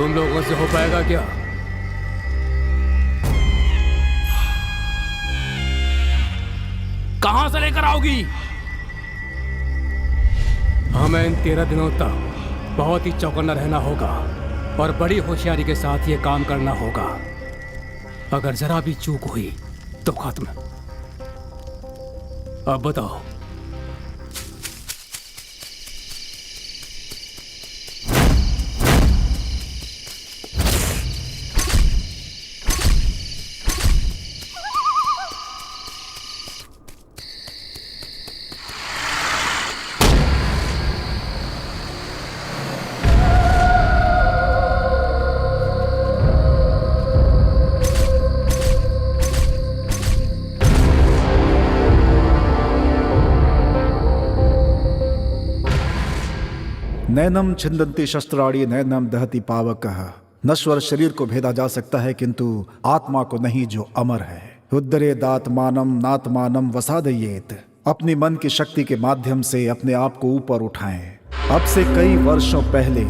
तुम लोगों से हो पाएगा क्या? कहां से लेकर आओगी? हमें इन 13 दिनों तक बहुत ही चौकन्ना रहना होगा और बड़ी होशियारी के साथ ये काम करना होगा। अगर जरा भी चूक हुई तो खत्म। अब बताओ। नैनम छिन्दन्ति शस्त्राणि नैनम दहति पावकः। नश्वर शरीर को भेदा जा सकता है किंतु आत्मा को नहीं, जो अमर है। उद्धरेदात्मानं नात्मानं वसादयेत। अपनी मन की शक्ति के माध्यम से अपने आप को ऊपर उठाएं। अब से कई वर्षों पहले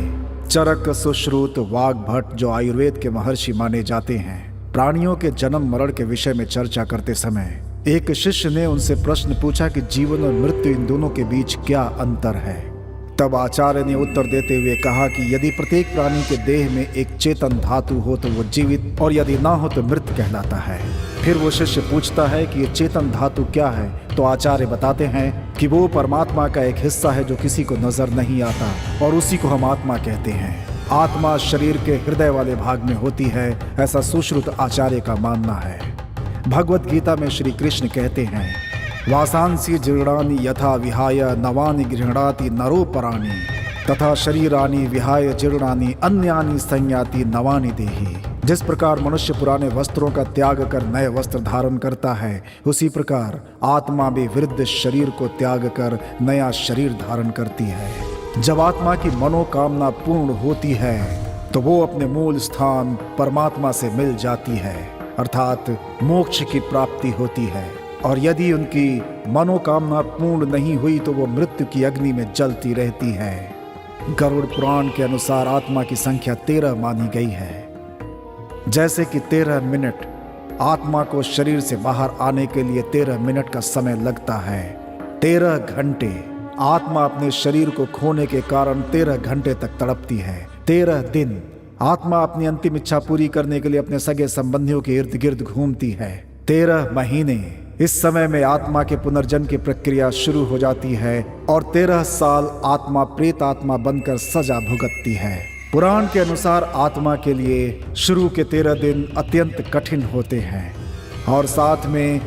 चरक सुश्रुत वाग्भट, जो आयुर्वेद के महर्षि माने जाते हैं, प्राणियों के जन्म मरण के विषय में चर्चा करते समय एक शिष्य ने उनसे प्रश्न पूछा कि जीवन और मृत्यु, इन दोनों के बीच क्या अंतर है। तब आचार्य ने उत्तर देते हुए कहा कि यदि प्रत्येक प्राणी के देह में एक चेतन धातु हो तो वो जीवित, और यदि ना हो तो मृत कहलाता है। फिर वो शिष्य पूछता है कि ये चेतन धातु क्या है, तो आचार्य बताते हैं कि वो परमात्मा का एक हिस्सा है जो किसी को नजर नहीं आता, और उसी को हम आत्मा कहते हैं। आत्मा शरीर के हृदय वाले भाग में होती है, ऐसा सुश्रुत आचार्य का मानना है। भगवत गीता में श्री कृष्ण कहते हैं, वासांसी जीर्णानि यथा विहाय नवानि गृह्णाति नरो पराणि, तथा शरीरानि विहाय जीर्णानि अन्यानि संयाति नवानि देहि। जिस प्रकार मनुष्य पुराने वस्त्रों का त्याग कर नए वस्त्र धारण करता है, उसी प्रकार आत्मा भी वृद्ध शरीर को त्याग कर नया शरीर धारण करती है। जब आत्मा की मनोकामना पूर्ण होती है तो वो अपने मूल स्थान परमात्मा से मिल जाती है, अर्थात मोक्ष की प्राप्ति होती है। और यदि उनकी मनोकामना पूर्ण नहीं हुई तो वो मृत्यु की अग्नि में जलती रहती है। गरुड़ पुराण के अनुसार आत्मा की संख्या 13 मानी गई है। जैसे कि 13 मिनट आत्मा को शरीर से बाहर आने के लिए 13 मिनट का समय लगता है, 13 घंटे आत्मा अपने शरीर को खोने के कारण 13 घंटे तक तड़पती है। 13 दिन आत्मा अपनी अंतिम इच्छा पूरी करने के लिए अपने सगे संबंधियों के इर्द गिर्द घूमती है। 13 महीने इस समय में आत्मा के पुनर्जन्म की प्रक्रिया शुरू हो जाती है, और 13 साल आत्मा प्रेत आत्मा बनकर सजा भुगतती है। पुराण के अनुसार आत्मा के लिए शुरू के 13 दिन अत्यंत कठिन होते हैं, और साथ में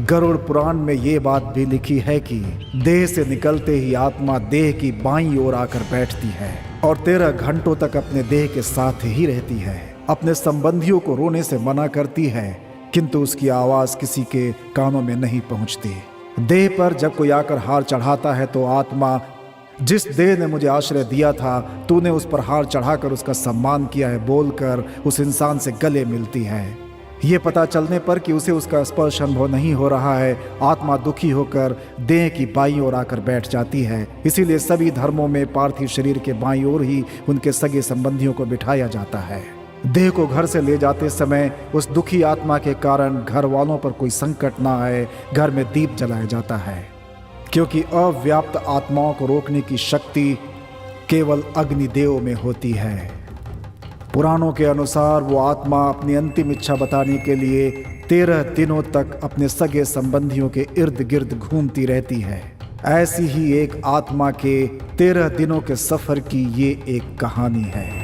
गरुड़ पुराण में ये बात भी लिखी है कि देह से निकलते ही आत्मा देह की बाईं ओर आकर बैठती है और 13 घंटों तक अपने देह के साथ ही रहती है। अपने संबंधियों को रोने से मना करती है, किंतु उसकी आवाज किसी के कानों में नहीं पहुंचती। देह पर जब कोई आकर हार चढ़ाता है तो आत्मा, जिस देह ने मुझे आश्रय दिया था, तूने उस पर हार चढ़ाकर उसका सम्मान किया है, बोलकर उस इंसान से गले मिलती है। ये पता चलने पर कि उसे उसका स्पर्श अनुभव नहीं हो रहा है, आत्मा दुखी होकर देह की बाईं ओर आकर बैठ जाती है। इसीलिए सभी धर्मों में पार्थिव शरीर के बाईं ओर ही उनके सगे संबंधियों को बिठाया जाता है। देह को घर से ले जाते समय उस दुखी आत्मा के कारण घर वालों पर कोई संकट ना आए, घर में दीप जलाया जाता है, क्योंकि अव्याप्त आत्माओं को रोकने की शक्ति केवल अग्निदेव में होती है। पुराणों के अनुसार वो आत्मा अपनी अंतिम इच्छा बताने के लिए 13 दिनों तक अपने सगे संबंधियों के इर्द गिर्द घूमती रहती है। ऐसी ही एक आत्मा के 13 दिनों के सफर की ये एक कहानी है।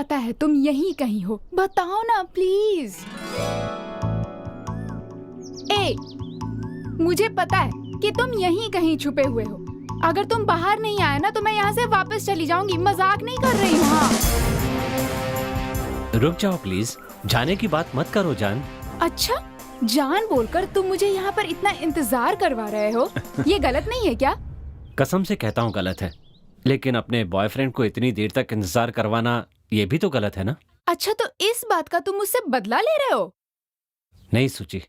पता है तुम यहीं कहीं हो, बताओ ना प्लीज। मुझे पता है कि तुम यहीं कहीं छुपे हुए हो। अगर तुम बाहर नहीं आए ना तो मैं यहाँ से वापस चली जाऊंगी। मजाक नहीं कर रही हूँ। हाँ रुक जाओ प्लीज, जाने की बात मत करो जान। अच्छा, जान बोलकर तुम मुझे यहाँ पर इतना इंतजार करवा रहे हो, ये गलत नहीं है क्या? कसम से कहता हूँ गलत है, लेकिन अपने बॉयफ्रेंड को इतनी देर तक इंतजार करवाना ये भी तो गलत है ना। अच्छा, तो इस बात का तुम मुझसे बदला ले रहे हो? नहीं सुची,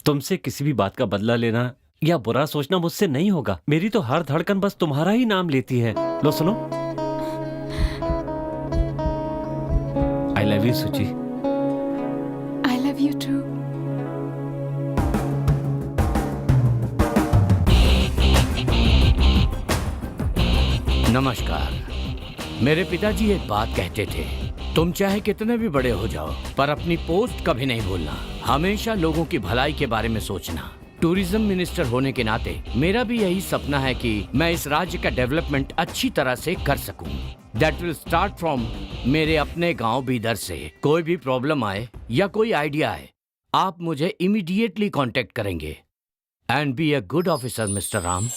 तुमसे किसी भी बात का बदला लेना या बुरा सोचना मुझसे नहीं होगा। मेरी तो हर धड़कन बस तुम्हारा ही नाम लेती है। लो सुनो, आई love you Suchi. I love you too. नमस्कार। मेरे पिताजी एक बात कहते थे, तुम चाहे कितने भी बड़े हो जाओ पर अपनी पोस्ट कभी नहीं भूलना, हमेशा लोगों की भलाई के बारे में सोचना। टूरिज्म मिनिस्टर होने के नाते मेरा भी यही सपना है कि मैं इस राज्य का डेवलपमेंट अच्छी तरह से कर सकूं। दैट विल स्टार्ट फ्रॉम मेरे अपने गांव बीदर से। कोई भी प्रॉब्लम आए या कोई आइडिया आए, आप मुझे इमीडिएटली कांटेक्ट करेंगे। And be a good officer mister Ram.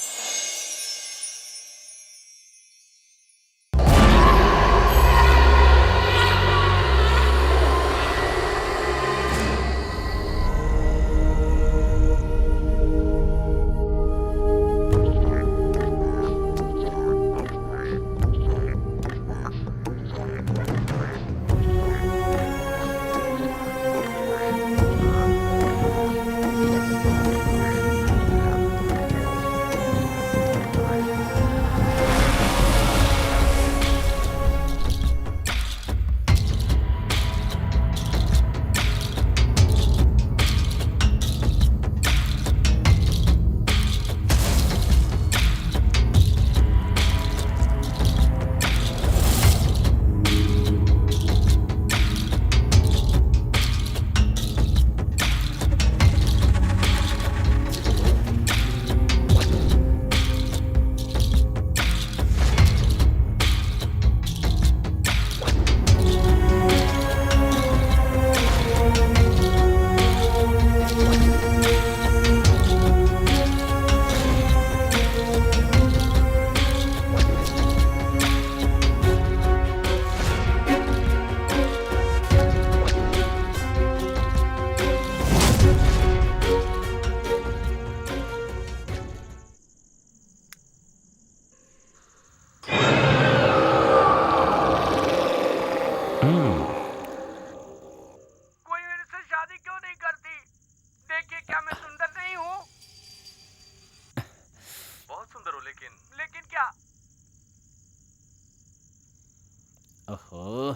ओहो,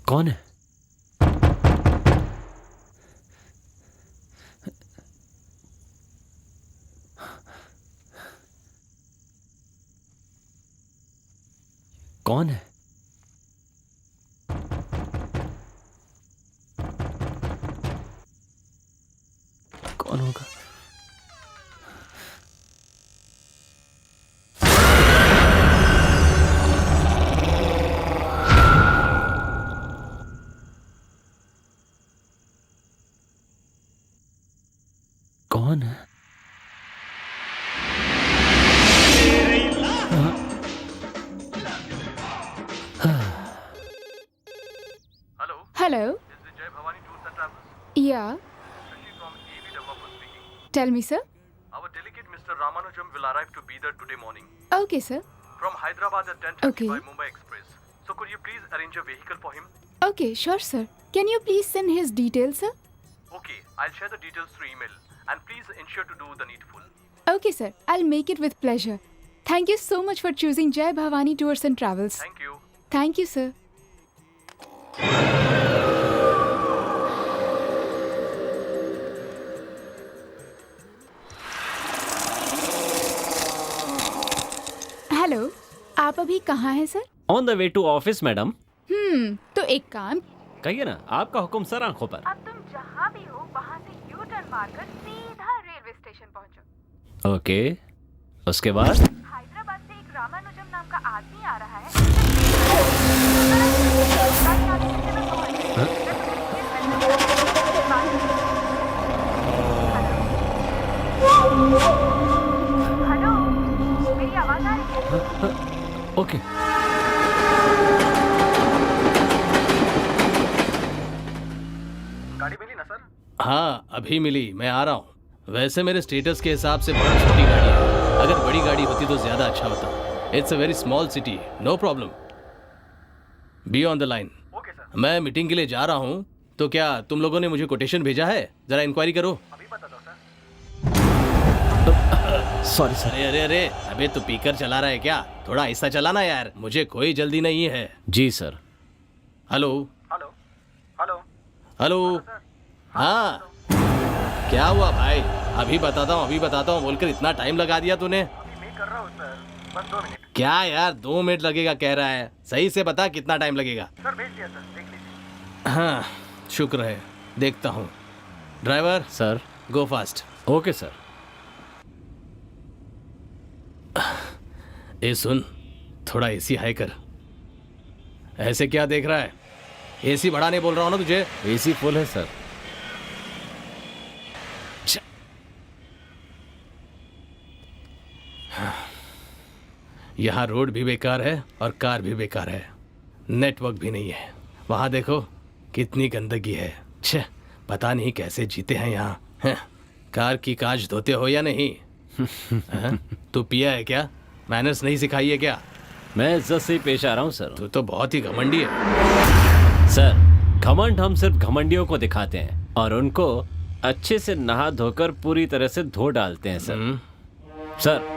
कौन है? कौन है? कौन होगा? कौन है? Hello. This is Jai Bhavani Tours and Travels. Yeah. Rishi from AV Developer speaking. Tell me, sir. Our delegate Mr. Ramanujam will arrive to be there today morning. Okay, sir. From Hyderabad at 10:30 Okay. by Mumbai Express. So could you please arrange a vehicle for him? Okay, sure, sir. Can you please send his details, sir? Okay, I'll share the details through email. And please ensure to do the needful. Okay, sir. I'll make it with pleasure. Thank you so much for choosing Jai Bhavani Tours and Travels. Thank you. Thank you, sir. Hello, आप अभी कहाँ हैं sir? On the way to office madam. तो एक काम कहिए ना, आपका हुक्म सर, आंखों पर। अब तुम जहाँ भी हो वहाँ से यू टर्न मारकर सीधा रेलवे स्टेशन पहुँचो। ओके, उसके बाद? हैदराबाद से एक रामानुजम नाम का आदमी आ रहा है। हेलो, मेरी आवाज आ रही है? ओके। गाड़ी मिली ना सर? हाँ अभी मिली, मैं आ रहा हूँ। वैसे मेरे स्टेटस के हिसाब से बहुत छोटी गाड़ी है, अगर बड़ी गाड़ी होती तो ज्यादा अच्छा होता। It's a very small city, no problem, be on the line. Okay sir. मैं मीटिंग के लिए जा रहा हूँ, तो क्या तुम लोगों ने मुझे कोटेशन भेजा है? जरा इंक्वायरी करो। अभी बता दो सर। Sorry sir. अरे अरे अरे, अबे तू पीकर चला रहा है क्या? थोड़ा ऐसा चलाना यार, मुझे कोई जल्दी नहीं है। जी sir. Hello hello hello hello. हाँ क्या हुआ भाई? अभी बताता हूँ बोलकर इतना टाइम लगा दिया तूने। अभी मैं कर रहा हूँ सर, बस 2 मिनट। क्या यार 2 मिनट लगेगा कह रहा है? सही से बता कितना टाइम लगेगा। सर भेज दिया सर, देख लीजिए। हाँ शुक्र है, देखता हूँ। Driver sir. Go fast. Okay sir. ए सुन, थोड़ा एसी हाई कर। ऐसे क्या देख रहा है? एसी बढ़ाने बोल रहा हूँ ना तुझे। एसी फुल है सर। यहाँ रोड भी बेकार है और कार भी बेकार है, नेटवर्क भी नहीं है। वहाँ देखो कितनी गंदगी है। छे, पता नहीं कैसे जीते हैं यहाँ। हैं, कार की कांच धोते हो या नहीं? हैं? तू पिया है क्या? मैनर्स नहीं सिखाई है क्या? मैं इज्जत से ही पेश आ रहा हूँ सर। तू तो बहुत ही घमंडी है। सर, घमंड हम सिर्फ घमंडियों को दिखाते हैं और उनको अच्छे से नहा धोकर पूरी तरह से धो डालते हैं सर। सर,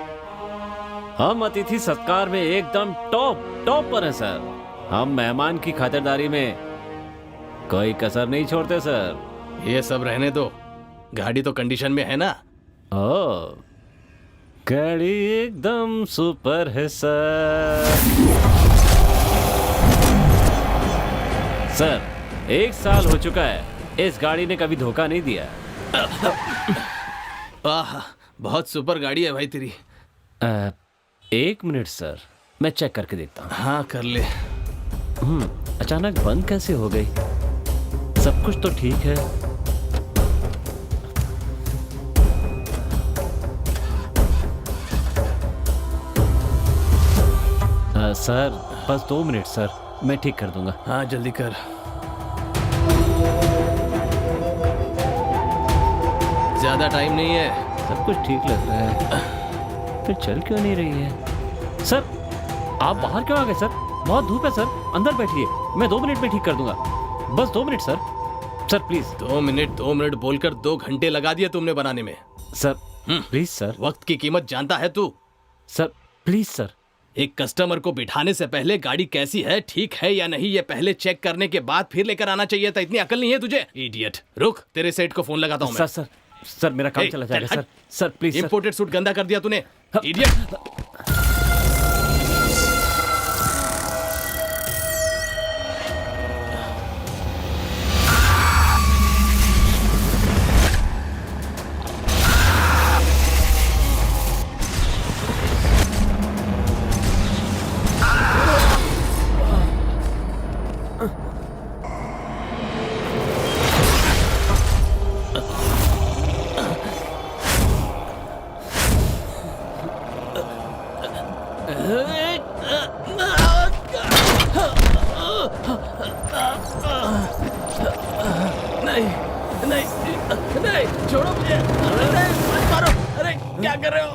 हम अतिथि सत्कार में एकदम टॉप पर हैं सर। हम मेहमान की खातिरदारी में कोई कसर नहीं छोड़ते सर। ये सब रहने दो, गाड़ी तो कंडीशन में है ना? ओ, गाड़ी एकदम सुपर है सर। सर, 1 साल हो चुका है, इस गाड़ी ने कभी धोखा नहीं दिया। आह, बहुत सुपर गाड़ी है भाई तेरी। 1 मिनट सर, मैं चेक करके देखता हूँ। हाँ कर ले। अचानक बंद कैसे हो गई? सब कुछ तो ठीक है। सर, बस 2 मिनट सर, मैं ठीक कर दूंगा। हाँ जल्दी कर। ज्यादा टाइम नहीं है। सब कुछ ठीक लग रहा है, फिर चल क्यों नहीं रही है? सर, आप बाहर क्यों आ गए सर? बहुत धूप है सर, अंदर बैठिए, मैं 2 मिनट में ठीक कर दूंगा। बस 2 minute sir. Sir please. 2 minute बोलकर 2 घंटे लगा दिए तुमने बनाने में। Sir please sir. वक्त की कीमत जानता है तू? Sir please sir. एक कस्टमर को बिठाने से पहले गाड़ी कैसी है, ठीक है या नहीं, ये पहले चेक करने के बाद फिर लेकर आना चाहिए था। इतनी अकल नहीं है तुझे? इडियट। रुक, तेरे सेठ को फोन लगाता हूँ मैं। सर मेरा काम चला जाएगा sir. Sir please. Imported suit गंदा कर दिया तूने, इडियट। नहीं, छोड़ो मुझे। अरे मत मारो। अरे क्या कर रहे हो?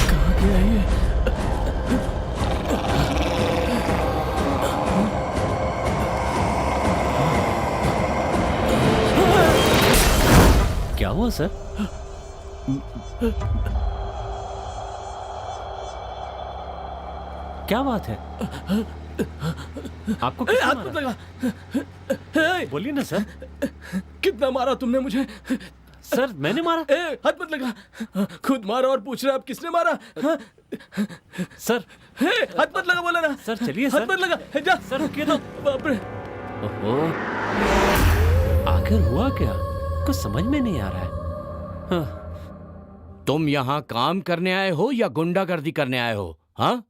कहाँ गया ये? क्या हुआ सर? क्या बात है? आपको किसने हाथ मत मारा? लगा। बोलिए ना सर। कितना मारा तुमने मुझे? सर मैंने मारा? हाथ मत लगा। खुद मारा और पूछ रहा आप किसने मारा? हाँ? सर हाथ मत लगा बोला ना। सर चलिए हाथ सर। मत लगा। जा सर रुकिए तो। बाप रे। ओहो, आखिर हुआ क्या? कुछ समझ में नहीं आ रहा है। हाँ। तुम यहाँ काम करने आए हो या गुंडागर्दी करने आए हो? हाँ,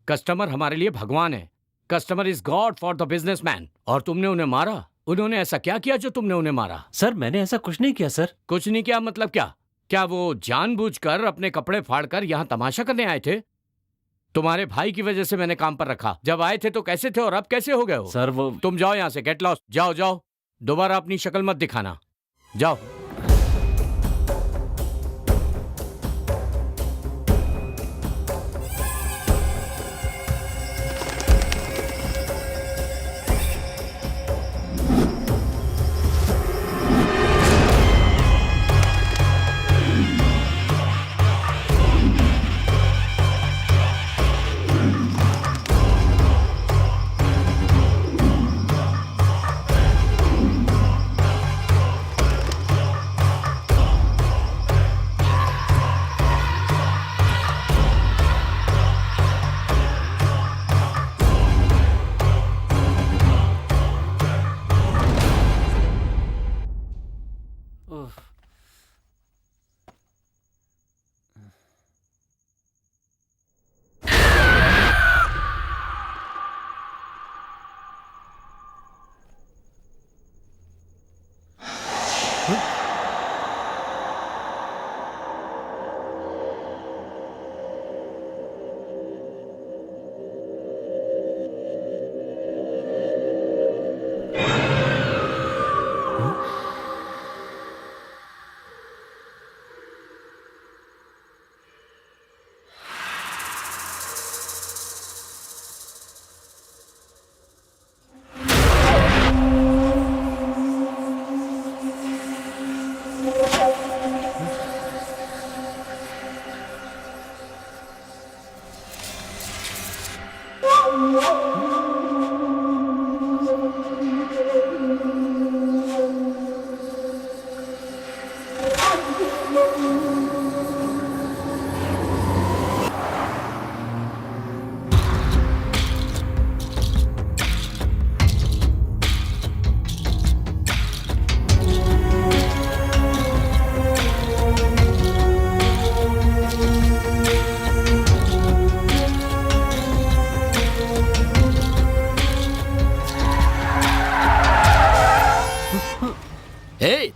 कस्टमर हमारे लिए भगवान है। Customer is God for the businessman. और तुमने उन्हें मारा? उन्होंने ऐसा क्या किया जो तुमने उन्हें मारा? सर मैंने ऐसा कुछ नहीं किया सर। कुछ नहीं किया मतलब क्या? क्या वो जानबूझकर अपने कपड़े फाड़कर यहाँ तमाशा करने आए थे? तुम्हारे भाई की वजह से मैंने काम पर रखा। जब आए थे तो कैसे थे और अब कैसे हो गए हो? सर वो तुम जाओ यहाँ से, गेट लॉस्ट। जाओ जाओ, दोबारा अपनी शक्ल मत दिखाना। जाओ।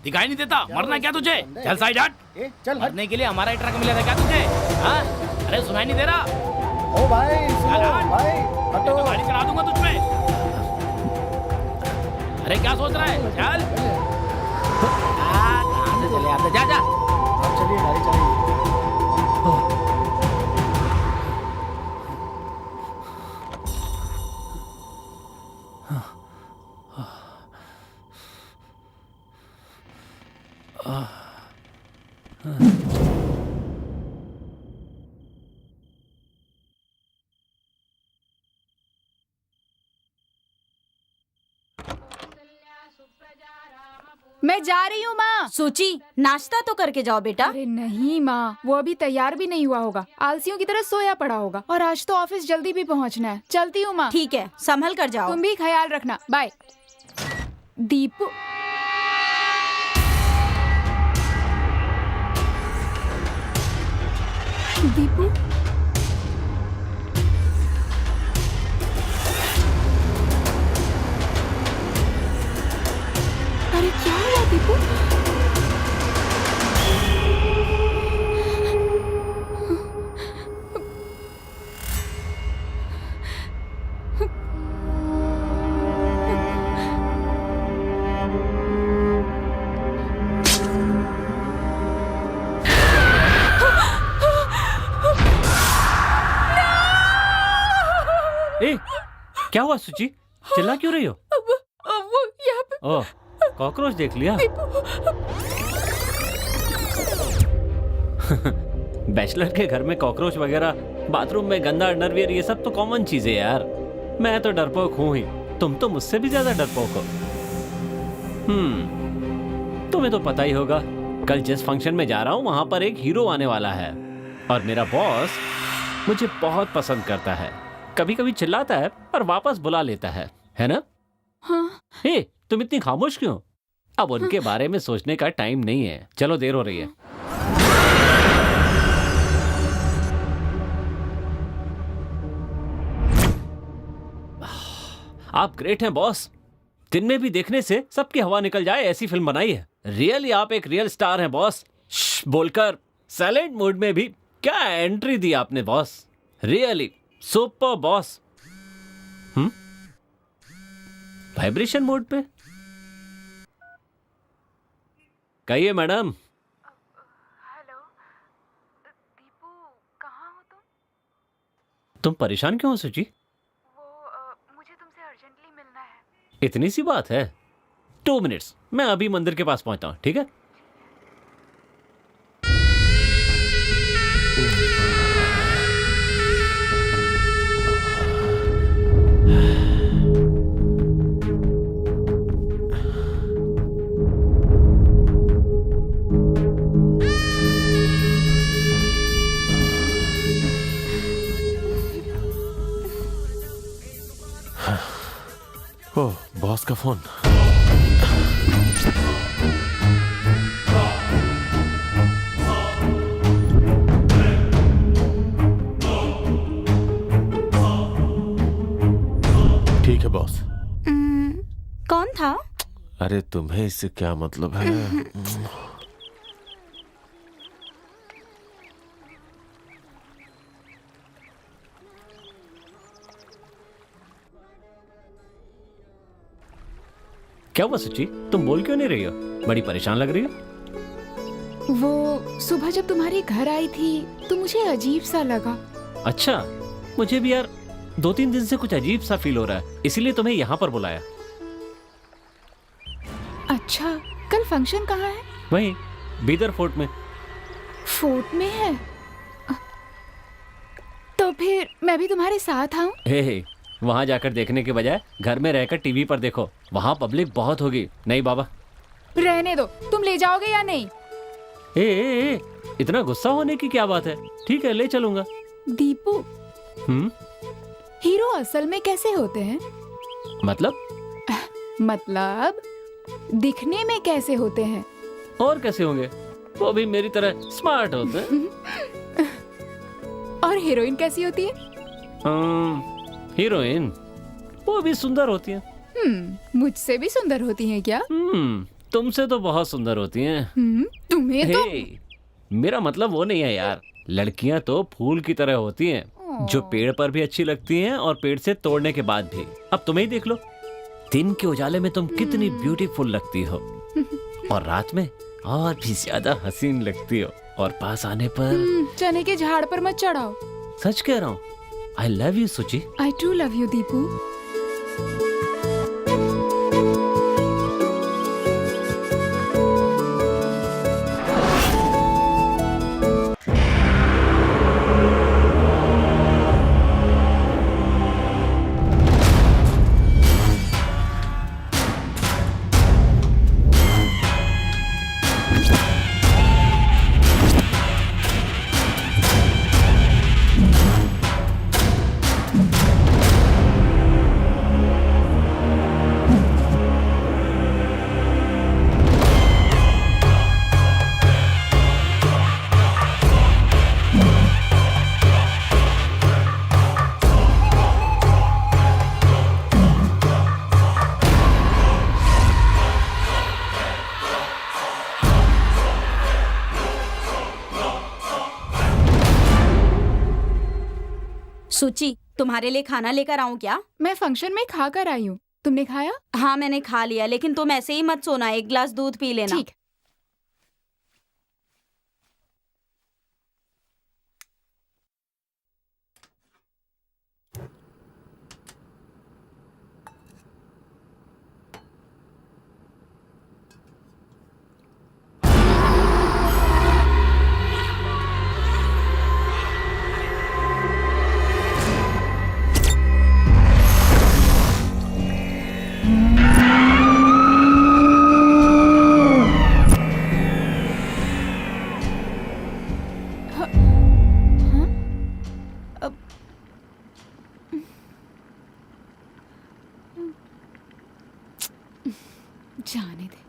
दिखाई नहीं देता? मरना क्या तुझे? चल साइड हट। चल मरने के लिए हमारा ही ट्रक मिला था क्या तुझे? हाँ? अरे सुनाई नहीं दे रहा? ओ भाई चल हट। भाई मैं तो गाड़ी चला दूंगा तुझ पे। अरे क्या सोच रहा है? चल। कहाँ से चले आते? जा जा। आप चलिए, गाड़ी चलाइए। मैं जा रही हूँ माँ। सूची, नाश्ता तो करके जाओ बेटा। अरे नहीं माँ, वो अभी तैयार भी नहीं हुआ होगा, आलसियों की तरह सोया पड़ा होगा, और आज तो ऑफिस जल्दी भी पहुँचना है। चलती हूँ माँ। ठीक है, संभल कर जाओ। तुम भी ख्याल रखना। बाय। दीपू, दीपू, अरे क्या हुआ दीपू? क्या हुआ सुची? चिल्ला क्यों रही हो? वो यहाँ पे ओह, कॉकरोच देख लिया? बैचलर के घर में कॉकरोच वगैरह, बाथरूम में गंदा अंडरवियर, ये सब तो कॉमन चीजें यार। मैं तो डरपोक हूं ही, तुम तो मुझसे भी ज्यादा डरपोक हो। तुम्हें तो पता ही होगा, कल जिस फंक्शन में जा रहा हूं वहां पर एक हीरो आने वाला है और मेरा बॉस मुझे बहुत पसंद करता है। कभी कभी चिल्लाता है पर वापस बुला लेता है ना? हाँ। हे, तुम इतनी खामोश क्यों? अब उनके बारे में सोचने का टाइम नहीं है, चलो देर हो रही है। आप ग्रेट हैं बॉस, दिन में भी देखने से सबकी हवा निकल जाए ऐसी फिल्म बनाई है। रियली आप एक रियल स्टार हैं बॉस। बोलकर साइलेंट मोड में भी क्या एंट्री दी आपने boss, really super boss. Vibration mode पे कहिए मैडम। हेलो दीपू, कहाँ हो तुम परेशान क्यों हो सुची? मुझे तुमसे अर्जेंटली मिलना है। इतनी सी बात है? 2 मिनट्स, मैं अभी मंदिर के पास पहुंचता हूं, ठीक है? ओह, बॉस का फोन। ठीक है बॉस। कौन था? अरे तुम्हें इससे क्या मतलब है? क्या हुआ सुची, तुम बोल क्यों नहीं रही हो? बड़ी परेशान लग रही हो। वो सुबह जब तुम्हारे घर आई थी तो मुझे अजीब सा लगा। अच्छा, मुझे भी यार 2-3 दिन से कुछ अजीब सा फील हो रहा है, इसीलिए तुम्हें यहाँ पर बुलाया। अच्छा, कल फंक्शन कहाँ है? वहीं बीदर फोर्ट में। फोर्ट में है? तो फिर मैं भी तुम्हारे साथ आऊं? हे, वहां जाकर देखने के बजाय घर में रहकर टीवी पर देखो, वहां पब्लिक बहुत होगी। नहीं बाबा। रहने दो, तुम ले जाओगे या नहीं? ए, इतना गुस्सा होने की क्या बात है? ठीक है, ले चलूंगा। दीपू, हीरो असल में कैसे होते हैं? मतलब दिखने में कैसे होते हैं? और कैसे होंगे, वो भी मेरी तरह स्मार्ट होते हैं। और हीरोइन कैसी होती है? हीरोइन वो भी सुंदर होती हैं। मुझसे भी सुंदर होती हैं क्या? तुमसे तो बहुत सुंदर होती हैं। तुम्हें तो मेरा मतलब वो नहीं है यार, लड़कियां तो फूल की तरह होती हैं, जो पेड़ पर भी अच्छी लगती हैं और पेड़ से तोड़ने के बाद भी। अब तुम्हें ही देख लो, दिन के उजाले में तुम कितनी ब्यूटीफुल लगती हो और रात में और भी ज्यादा हसीन लगती हो, और पास आने पर चने के झाड़ पर मत चढ़ाओ। सच कह रहा हूँ। आई love you Suchi. I to love you Deepu. सुची, तुम्हारे लिए खाना लेकर आऊं क्या? मैं फंक्शन में खा कर आई हूँ, तुमने खाया? हाँ मैंने खा लिया, लेकिन तुम ऐसे ही मत सोना, एक गिलास दूध पी लेना। ठीक। जाने दे।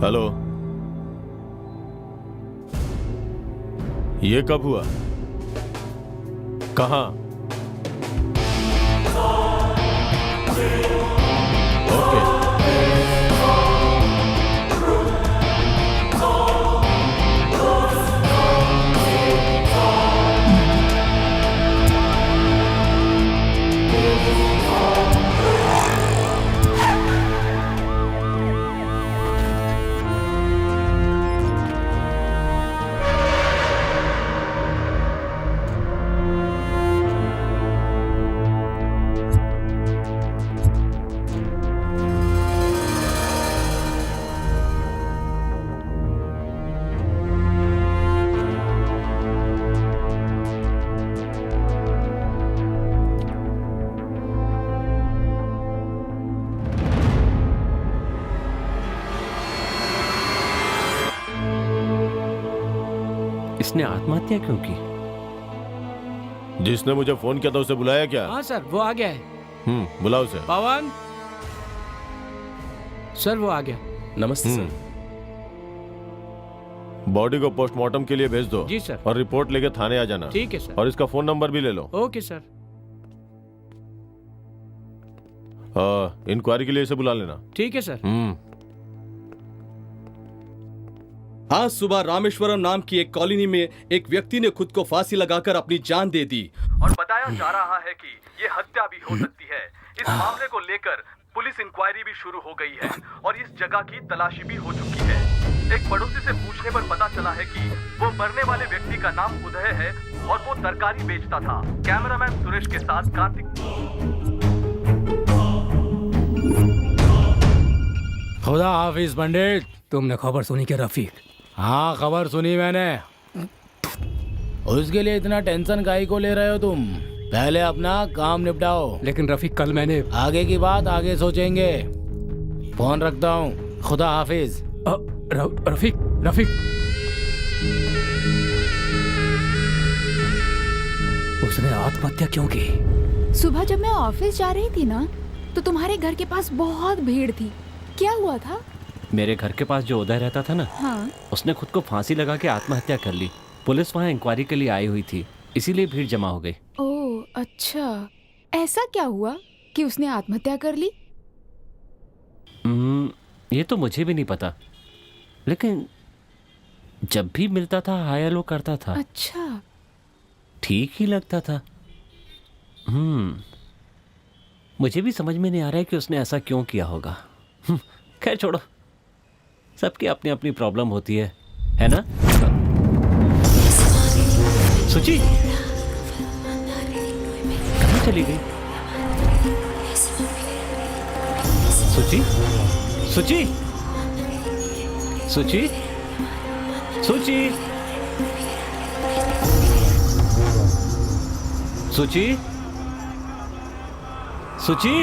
हेलो, ये कब हुआ? कहाँ? ओके। इसने आत्महत्या क्यों की? जिसने मुझे फोन किया था उसे बुलाया क्या? हाँ सर, वो आ गया है। बुलाओ उसे। पवन सर, वो आ गया। नमस्ते सर। बॉडी को पोस्टमार्टम के लिए भेज दो। जी सर। और रिपोर्ट लेके थाने आ जाना। ठीक है सर। और इसका फोन नंबर भी ले लो। Okay sir. इंक्वायरी के लिए इसे बुला लेना। ठीक है सर। आज सुबह रामेश्वरम नाम की एक कॉलोनी में एक व्यक्ति ने खुद को फांसी लगाकर अपनी जान दे दी और बताया जा रहा है कि ये हत्या भी हो सकती है। इस मामले को लेकर पुलिस इंक्वायरी भी शुरू हो गई है और इस जगह की तलाशी भी हो चुकी है। एक पड़ोसी से पूछने पर पता चला है कि वो मरने वाले व्यक्ति का नाम उदय है और वो तरकारी बेचता था। कैमरामैन सुरेश के साथ कार्तिक। खुदा हाफिज पंडित। तुमने खबर सुनी क्या रफीक? हाँ, खबर सुनी मैंने। उसके लिए इतना टेंशन काहे को ले रहे हो तुम? पहले अपना काम निपटाओ। लेकिन रफीक, कल मैंने आगे की बात आगे सोचेंगे। फोन रखता हूँ। खुदा हाफिज। रफीक, रफीक। उसने आत्महत्या क्यों की? सुबह जब मैं ऑफिस जा रही थी ना, तो तुम्हारे घर के पास बहुत भीड़ थी। क्या हुआ था? मेरे घर के पास जो उदय रहता था ना, हाँ। उसने खुद को फांसी लगा के आत्महत्या कर ली। पुलिस वहाँ इंक्वायरी के लिए आई हुई थी, इसीलिए भीड़ जमा हो गई। ओह अच्छा, ऐसा क्या हुआ कि उसने आत्महत्या कर ली? ये तो मुझे भी नहीं पता, लेकिन जब भी मिलता था हाय हेलो करता था। अच्छा, ठीक ही लगता था। मुझे भी समझ में नहीं आ रहा है कि उसने ऐसा क्यों किया होगा। खैर छोड़ो, सबकी अपनी अपनी प्रॉब्लम होती है ना? सुची कहाँ चली गई? सुची, सुची, सुची, सुची, सुची, सुची।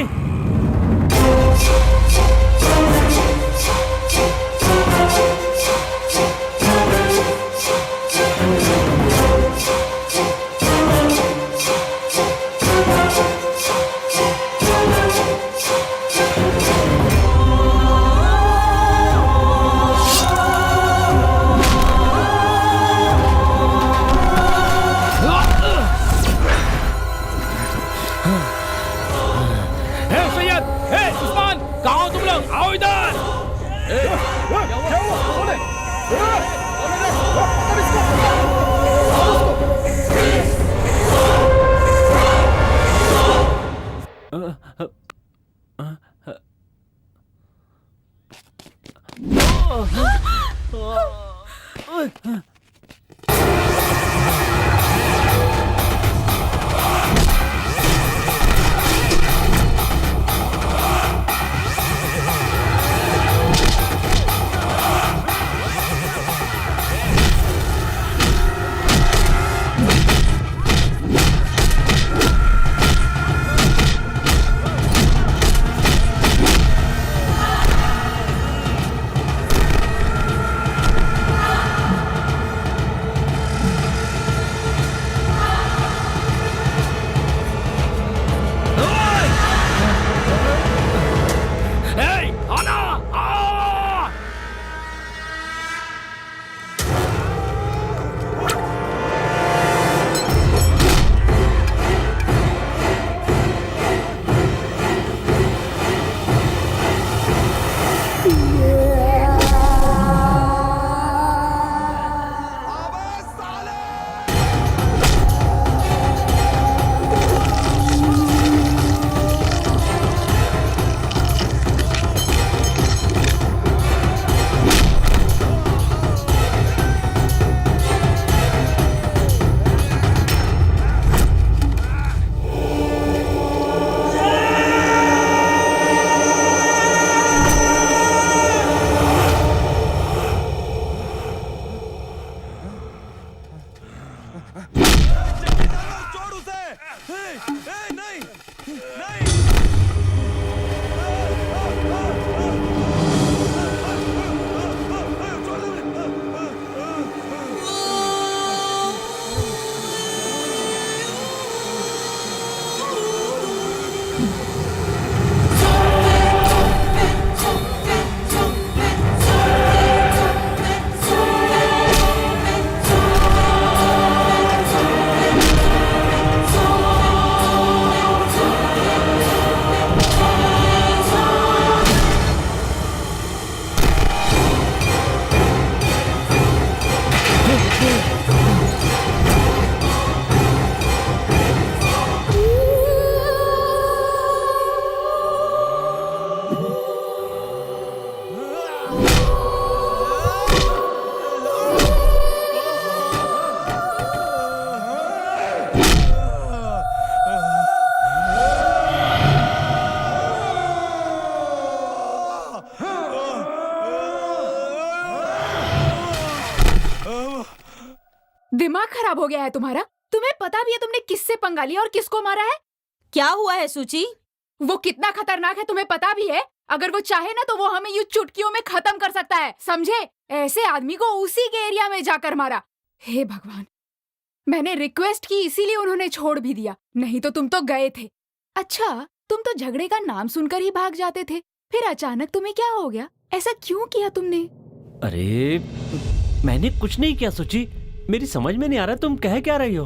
दिमाग खराब हो गया है तुम्हारा? तुम्हें पता भी है तुमने किससे पंगा लिया और किसको मारा है? क्या हुआ है सूची? वो कितना खतरनाक है तुम्हें पता भी है? अगर वो चाहे ना तो वो हमें यूं चुटकियों में खत्म कर सकता है, समझे? ऐसे आदमी को उसी के एरिया में जाकर मारा। हे भगवान, मैंने रिक्वेस्ट की इसीलिए उन्होंने छोड़ भी दिया, नहीं तो तुम तो गए थे। अच्छा, तुम तो झगड़े का नाम सुनकर ही भाग जाते थे, फिर अचानक तुम्हें क्या हो गया? ऐसा क्यों किया तुमने? अरे मैंने कुछ नहीं किया सूची, मेरी समझ में नहीं आ रहा तुम कह क्या रही हो।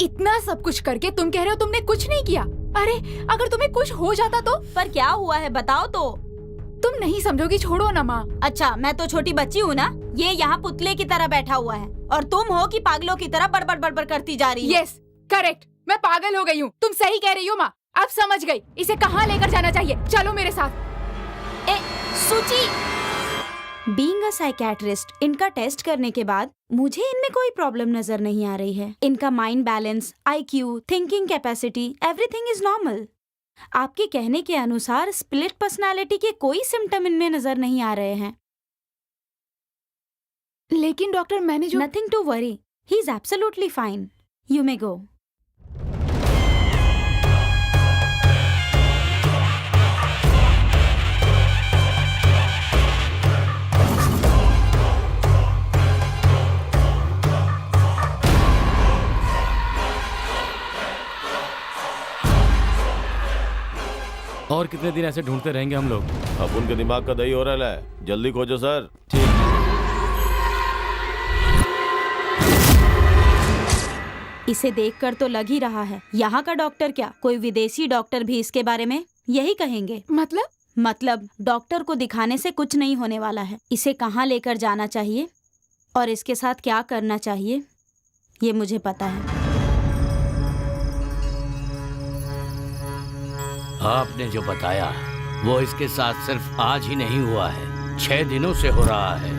इतना सब कुछ करके तुम कह रहे हो तुमने कुछ नहीं किया? अरे अगर तुम्हें कुछ हो जाता तो? पर क्या हुआ है बताओ तो। तुम नहीं समझोगी, छोड़ो ना माँ। अच्छा, मैं तो छोटी बच्ची हूँ ना? ये यहाँ पुतले की तरह बैठा हुआ है और तुम हो कि पागलों की तरह बड़बड़ बड़बड़ करती जा रही हो। यस करेक्ट, मैं पागल हो गई हूँ। तुम सही कह रही हो माँ, अब समझ गई। इसे कहाँ लेकर जाना चाहिए? चलो मेरे साथ। सूची, बीइंग अ साइकियाट्रिस्ट, इनका टेस्ट करने के बाद मुझे इनमें कोई प्रॉब्लम नजर नहीं आ रही है। इनका mind balance, IQ, thinking capacity, everything is normal. आपके कहने के अनुसार स्प्लिट पर्सनालिटी के कोई सिम्टम इनमें नजर नहीं आ रहे हैं। लेकिन डॉक्टर, मैंने जो... nothing to worry, he is absolutely fine. You may go. और कितने दिन ऐसे ढूंढते रहेंगे हम लोग? अब उनके दिमाग का दही हो रहा है, जल्दी खोजो सर। इसे देखकर तो लग ही रहा है यहाँ का डॉक्टर क्या, कोई विदेशी डॉक्टर भी इसके बारे में यही कहेंगे। मतलब डॉक्टर को दिखाने से कुछ नहीं होने वाला है। इसे कहाँ लेकर जाना चाहिए और इसके साथ क्या करना चाहिए ये मुझे पता है। आपने जो बताया वो इसके साथ सिर्फ आज ही नहीं हुआ है, 6 दिनों से हो रहा है।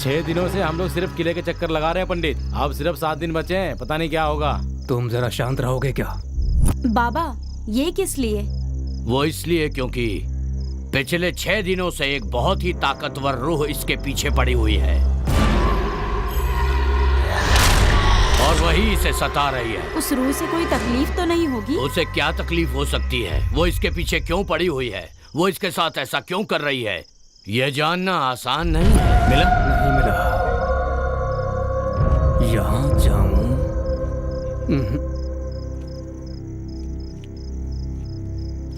6 दिनों से हम लोग सिर्फ किले के चक्कर लगा रहे हैं पंडित। अब सिर्फ 7 दिन बचे हैं, पता नहीं क्या होगा। तुम जरा शांत रहोगे क्या? बाबा ये किस लिए? वो इसलिए क्योंकि पिछले 6 दिनों से एक बहुत ही ताकतवर रूह इसके पीछे पड़ी हुई है और वही इसे सता रही है। उस रूह से कोई तकलीफ तो नहीं होगी? उसे क्या तकलीफ हो सकती है? वो इसके पीछे क्यों पड़ी हुई है? वो इसके साथ ऐसा क्यों कर रही है? ये जानना आसान नहीं है। मिला? नहीं मिला। यहाँ जाऊं?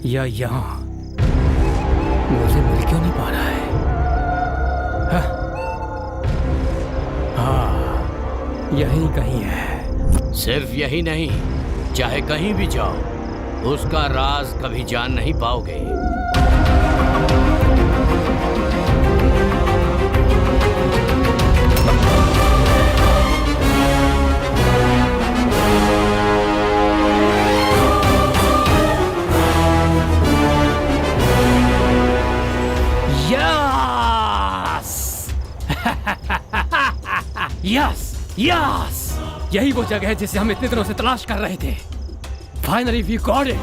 या यहाँ? मुझे मिल क्यों नहीं पा रहा है? हाँ, यहीं कहीं है। सिर्फ यही नहीं, चाहे कहीं भी जाओ उसका राज कभी जान नहीं पाओगे। यस यस, यही वो जगह है जिसे हम इतने दिनों से तलाश कर रहे थे। Finally we got it.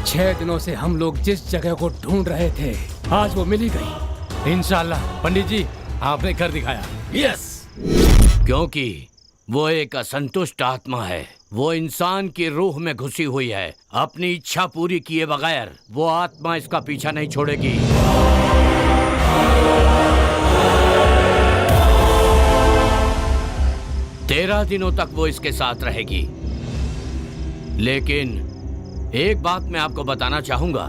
6 दिनों से हम लोग जिस जगह को ढूंढ रहे थे आज वो मिल ही गई। इंशाल्लाह। पंडित जी आपने घर दिखाया। यस, क्योंकि वो एक असंतुष्ट आत्मा है। वो इंसान की रूह में घुसी हुई है। अपनी इच्छा पूरी किए बगैर वो आत्मा इसका पीछा नहीं छोड़ेगी। 13 दिनों तक वो इसके साथ रहेगी। लेकिन एक बात मैं आपको बताना चाहूंगा,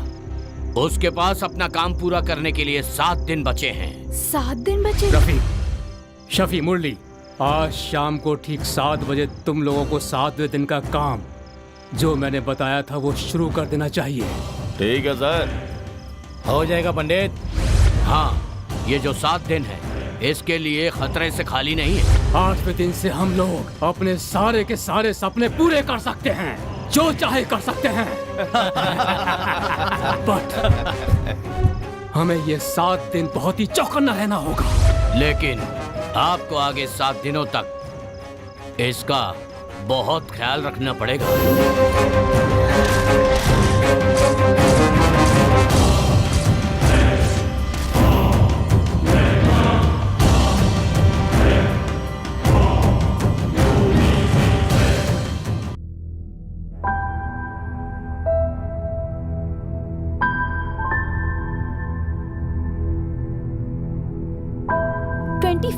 उसके पास अपना काम पूरा करने के लिए 7 दिन बचे हैं। 7 दिन बचे? रफीक, शफी, मुरली, आज शाम को ठीक 7 बजे तुम लोगों को 7वें दिन का काम जो मैंने बताया था वो शुरू कर देना चाहिए। ठीक है सर। हो जाएगा पंडित। हाँ, ये जो 7 दिन है इसके लिए खतरे से खाली नहीं है। 8वें दिन से हम लोग अपने सारे के सारे सपने पूरे कर सकते हैं, जो चाहे कर सकते हैं। बट हमें ये 7 दिन बहुत ही चौकन्ना रहना होगा। लेकिन आपको आगे 7 दिनों तक इसका बहुत ख्याल रखना पड़ेगा।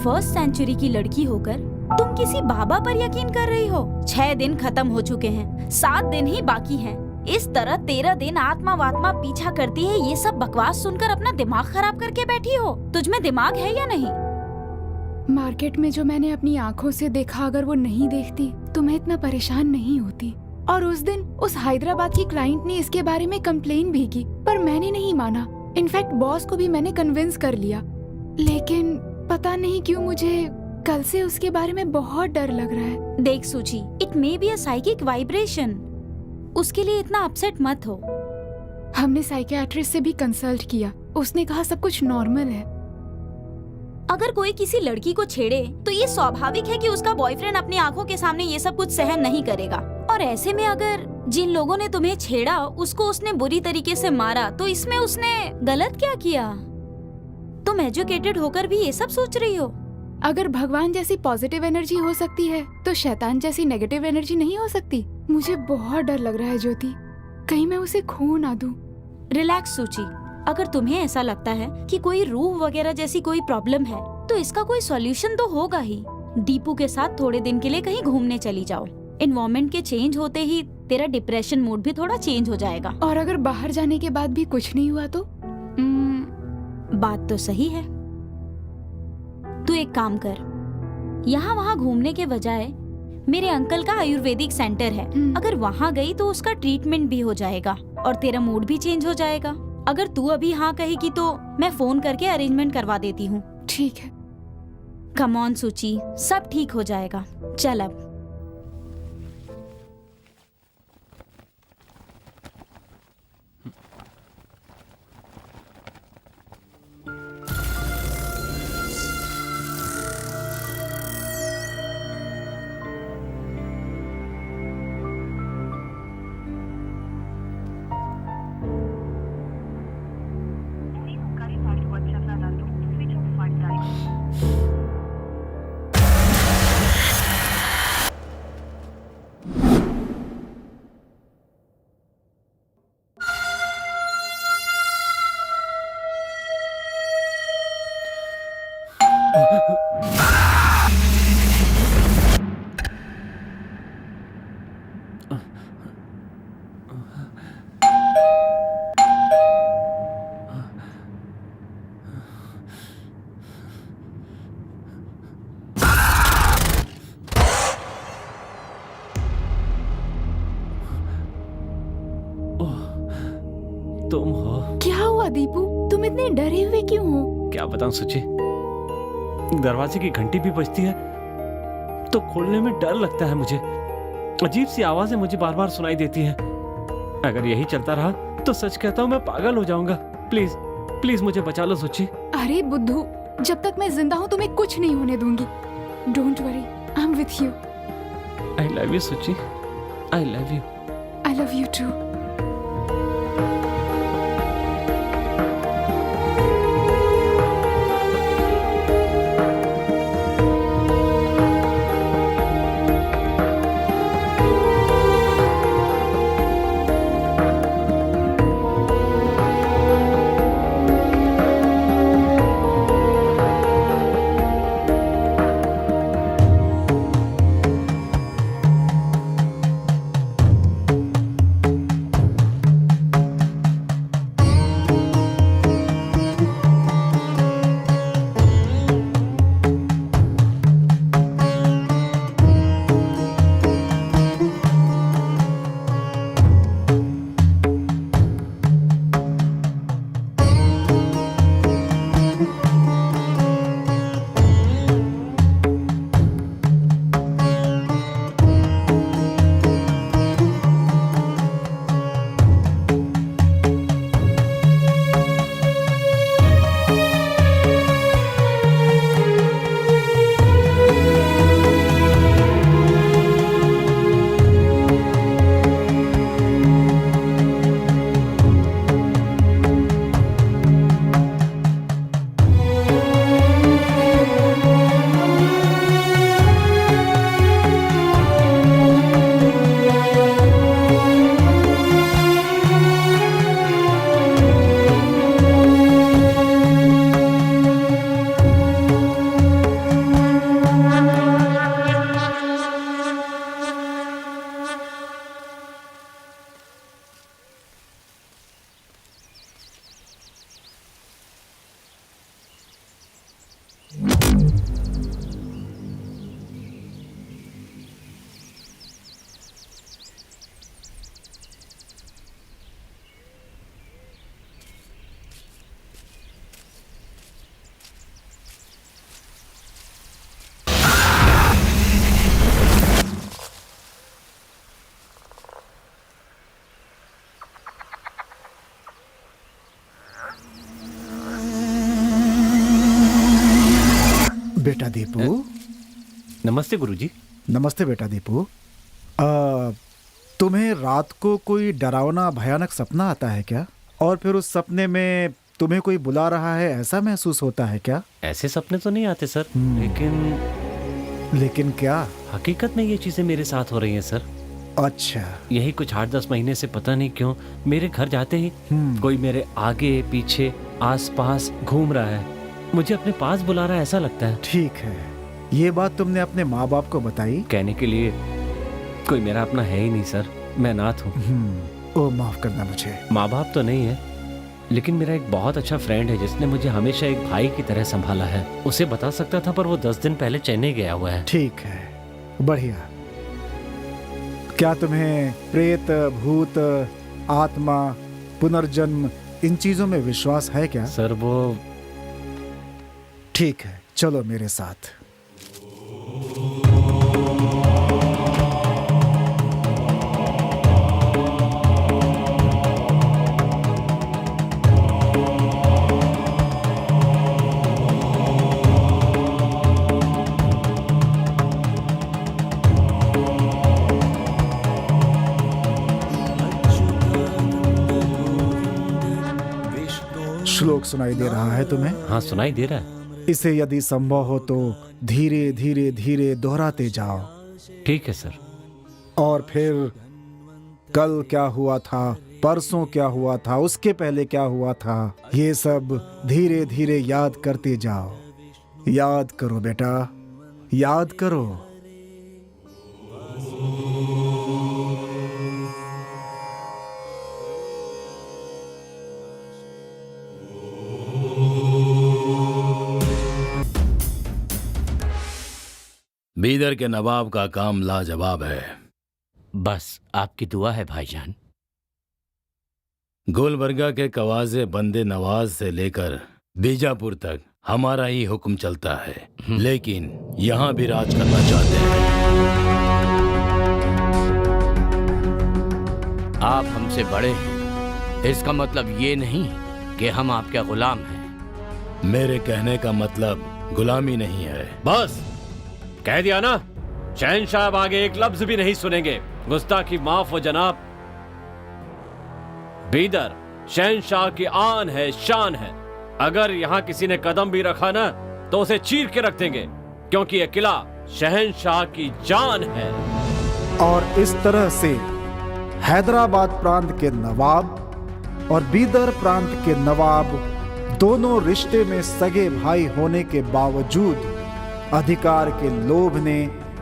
फर्स्ट सेंचुरी की लड़की होकर तुम किसी बाबा पर यकीन कर रही हो? 6 दिन खत्म हो चुके हैं, 7 दिन ही बाकी हैं। इस तरह 13 दिन आत्मा वात्मा पीछा करती है, ये सब बकवास सुनकर अपना दिमाग खराब करके बैठी हो। तुझ में दिमाग है या नहीं? मार्केट में जो मैंने अपनी आंखों से देखा, अगर वो नहीं देखती तो मैं इतना परेशान नहीं होती। और उस दिन उस हैदराबाद की क्लाइंट ने इसके बारे में कंप्लेन भी की, पर मैंने नहीं माना। इनफैक्ट बॉस को भी मैंने कन्विंस कर लिया। लेकिन पता नहीं क्यों मुझे कल से उसके बारे में बहुत डर लग रहा है। देख सूची, it may be a psychic vibration. उसके लिए इतना अपसेट मत हो। हमने साइकियाट्रिस्ट से भी कंसल्ट किया, उसने कहा सब कुछ नॉर्मल है। अगर कोई किसी लड़की को छेड़े तो ये स्वाभाविक है कि उसका बॉयफ्रेंड अपनी आंखों के सामने ये सब कुछ सहन नहीं करेगा। और ऐसे में अगर जिन लोगों ने तुम्हें छेड़ा उसको उसने बुरी तरीके से मारा, तो इसमें उसने गलत क्या किया? तुम एजुकेटेड होकर भी ये सब सोच रही हो। अगर भगवान जैसी पॉजिटिव एनर्जी हो सकती है तो शैतान जैसी नेगेटिव एनर्जी नहीं हो सकती? मुझे बहुत डर लग रहा है ज्योति, कहीं मैं उसे खो ना दूं। रिलैक्स सूची, अगर तुम्हें ऐसा लगता है कि कोई रूह वगैरह जैसी कोई प्रॉब्लम है तो इसका कोई सॉल्यूशन तो होगा ही। दीपू के साथ थोड़े दिन के लिए कहीं घूमने चली जाओ। एनवायरनमेंट के चेंज होते ही तेरा डिप्रेशन मूड भी थोड़ा चेंज हो जाएगा। और अगर बाहर जाने के बाद भी कुछ नहीं हुआ तो? बात तो सही है। तू एक काम कर, यहाँ वहाँ घूमने के बजाय मेरे अंकल का आयुर्वेदिक सेंटर है, अगर वहाँ गई तो उसका ट्रीटमेंट भी हो जाएगा और तेरा मूड भी चेंज हो जाएगा। अगर तू अभी हाँ कहेगी तो मैं फोन करके अरेंजमेंट करवा देती हूँ। ठीक है। कम ऑन सूची, सब ठीक हो जाएगा। चल अब। तुम हो? क्या हुआ दीपू, तुम इतने डरे हुए क्यों हो? क्या बताऊं सुची, दरवाजे की घंटी भी बजती है तो खोलने में डर लगता है मुझे। अजीब सी आवाजें मुझे बार बार सुनाई देती हैं। अगर यही चलता रहा तो सच कहता हूं मैं पागल हो जाऊंगा। प्लीज प्लीज मुझे बचा लो सुची। अरे बुद्धू, जब तक मैं जिंदा हूँ तुम्हें कुछ नहीं होने दूंगी। Don't worry, I am with you. I love you Suchi, I love you. I love you too. बेटा दीपू। नमस्ते गुरुजी। नमस्ते बेटा दीपू। तुम्हें रात को कोई डरावना भयानक सपना आता है क्या? और फिर उस सपने में तुम्हें कोई बुला रहा है, ऐसा महसूस होता है क्या? ऐसे सपने तो नहीं आते सर, लेकिन क्या? हकीकत में ये चीजें मेरे साथ हो रही हैं सर। अच्छा। यही कुछ 8-10 महीने से पता नहीं क्यों मेरे घर जाते ही कोई मेरे आगे पीछे आसपास घूम रहा है, मुझे अपने पास बुला रहा है, ऐसा लगता है। ठीक है, ये बात तुमने अपने माँ बाप को बताई? कहने के लिए कोई मेरा अपना है ही नहीं सर, मैं अनाथ हूँ। ओ माफ करना मुझे। माँ बाप तो नहीं है, लेकिन मेरा एक बहुत अच्छा फ्रेंड है जिसने मुझे हमेशा एक भाई की तरह संभाला है। उसे बता सकता था पर वो 10 दिन पहले चेन्नई गया हुआ है। ठीक है, बढ़िया। क्या तुम्हें प्रेत, भूत, आत्मा, पुनर्जन्म, इन चीजों में विश्वास है क्या? सर वो ठीक है, चलो मेरे साथ। श्लोक सुनाई दे रहा है तुम्हें? हाँ सुनाई दे रहा है। इसे यदि संभव हो तो धीरे धीरे धीरे दोहराते जाओ। ठीक है सर। और फिर कल क्या हुआ था, परसों क्या हुआ था, उसके पहले क्या हुआ था, ये सब धीरे धीरे याद करते जाओ। याद करो बेटा, याद करो। बीदर के नवाब का काम लाजवाब है। बस आपकी दुआ है भाईजान। गुलबर्गा के कवाजे बंदे नवाज से लेकर बीजापुर तक हमारा ही हुक्म चलता है, लेकिन यहाँ भी राज करना चाहते हैं। आप हमसे बड़े हैं, इसका मतलब ये नहीं कि हम आपके गुलाम हैं। मेरे कहने का मतलब गुलामी नहीं है। बस कह दिया ना, शहंशाह अब आगे एक लफ्ज भी नहीं सुनेंगे। गुस्ताखी माफ हो जनाब। बीदर शहंशाह की आन है, शान है। अगर यहाँ किसी ने कदम भी रखा ना तो उसे चीर के रख देंगे, क्योंकि यह किला शहंशाह की जान है। और इस तरह से हैदराबाद प्रांत के नवाब और बीदर प्रांत के नवाब दोनों रिश्ते में सगे भाई होने के बावजूद अधिकार के लोभ ने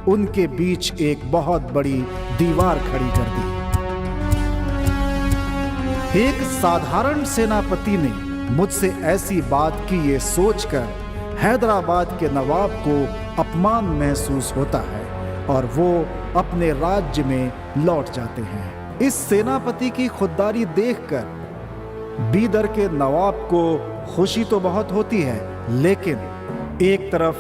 उनके बीच एक बहुत बड़ी दीवार खड़ी कर दी। एक साधारण सेनापति ने मुझसे ऐसी बात की ये सोचकर हैदराबाद के नवाब को अपमान महसूस होता है और वो अपने राज्य में लौट जाते हैं। इस सेनापति की खुददारी देखकर बीदर के नवाब को खुशी तो बहुत होती है, लेकिन एक तरफ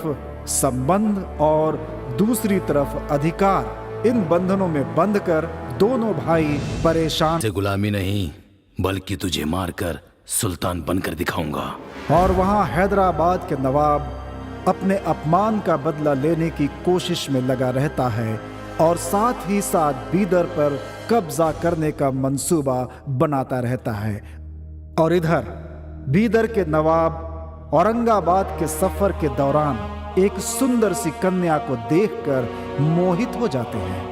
संबंध और दूसरी तरफ अधिकार, इन बंधनों में बंधकर दोनों भाई परेशान। से गुलामी नहीं, बल्कि तुझे मारकर सुल्तान बनकर दिखाऊंगा। और वहां हैदराबाद के नवाब अपने अपमान का बदला लेने की कोशिश में लगा रहता है और साथ ही साथ बीदर पर कब्जा करने का मंसूबा बनाता रहता है। और इधर बीदर के नवाब औरंगाबाद के सफर के दौरान एक सुंदर सी कन्या को देखकर मोहित हो जाते हैं।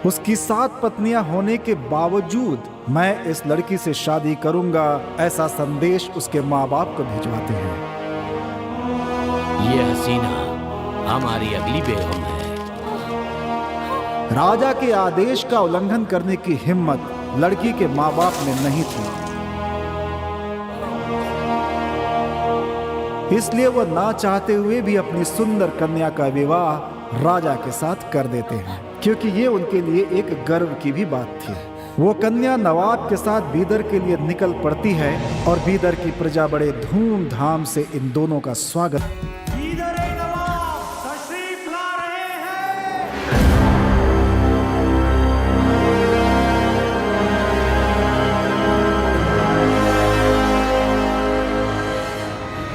उसकी 7 पत्नियां होने के बावजूद मैं इस लड़की से शादी करूंगा, ऐसा संदेश उसके माँ बाप को भिजवाते हैं। ये हसीना हमारी अगली बेगम है। राजा के आदेश का उल्लंघन करने की हिम्मत लड़की के माँ बाप में नहीं थी, इसलिए वह ना चाहते हुए भी अपनी सुंदर कन्या का विवाह राजा के साथ कर देते हैं, क्योंकि ये उनके लिए एक गर्व की भी बात थी। वो कन्या नवाब के साथ बीदर के लिए निकल पड़ती है और बीदर की प्रजा बड़े धूमधाम से इन दोनों का स्वागत।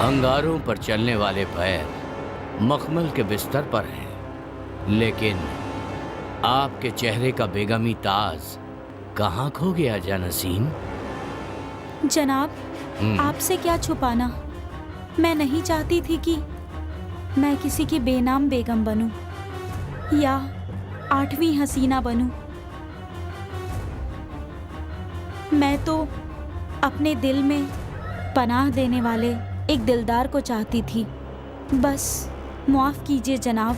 अंगारों पर चलने वाले पैर मखमल के बिस्तर पर हैं, लेकिन आपके चेहरे का बेगमी ताज कहाँ खो गया जानसीन? जनाब, आपसे क्या छुपाना, मैं नहीं चाहती थी कि मैं किसी की बेनाम बेगम बनूं या 8वीं हसीना बनूं। मैं तो अपने दिल में पनाह देने वाले एक दिलदार को चाहती थी। बस माफ कीजिए जनाब।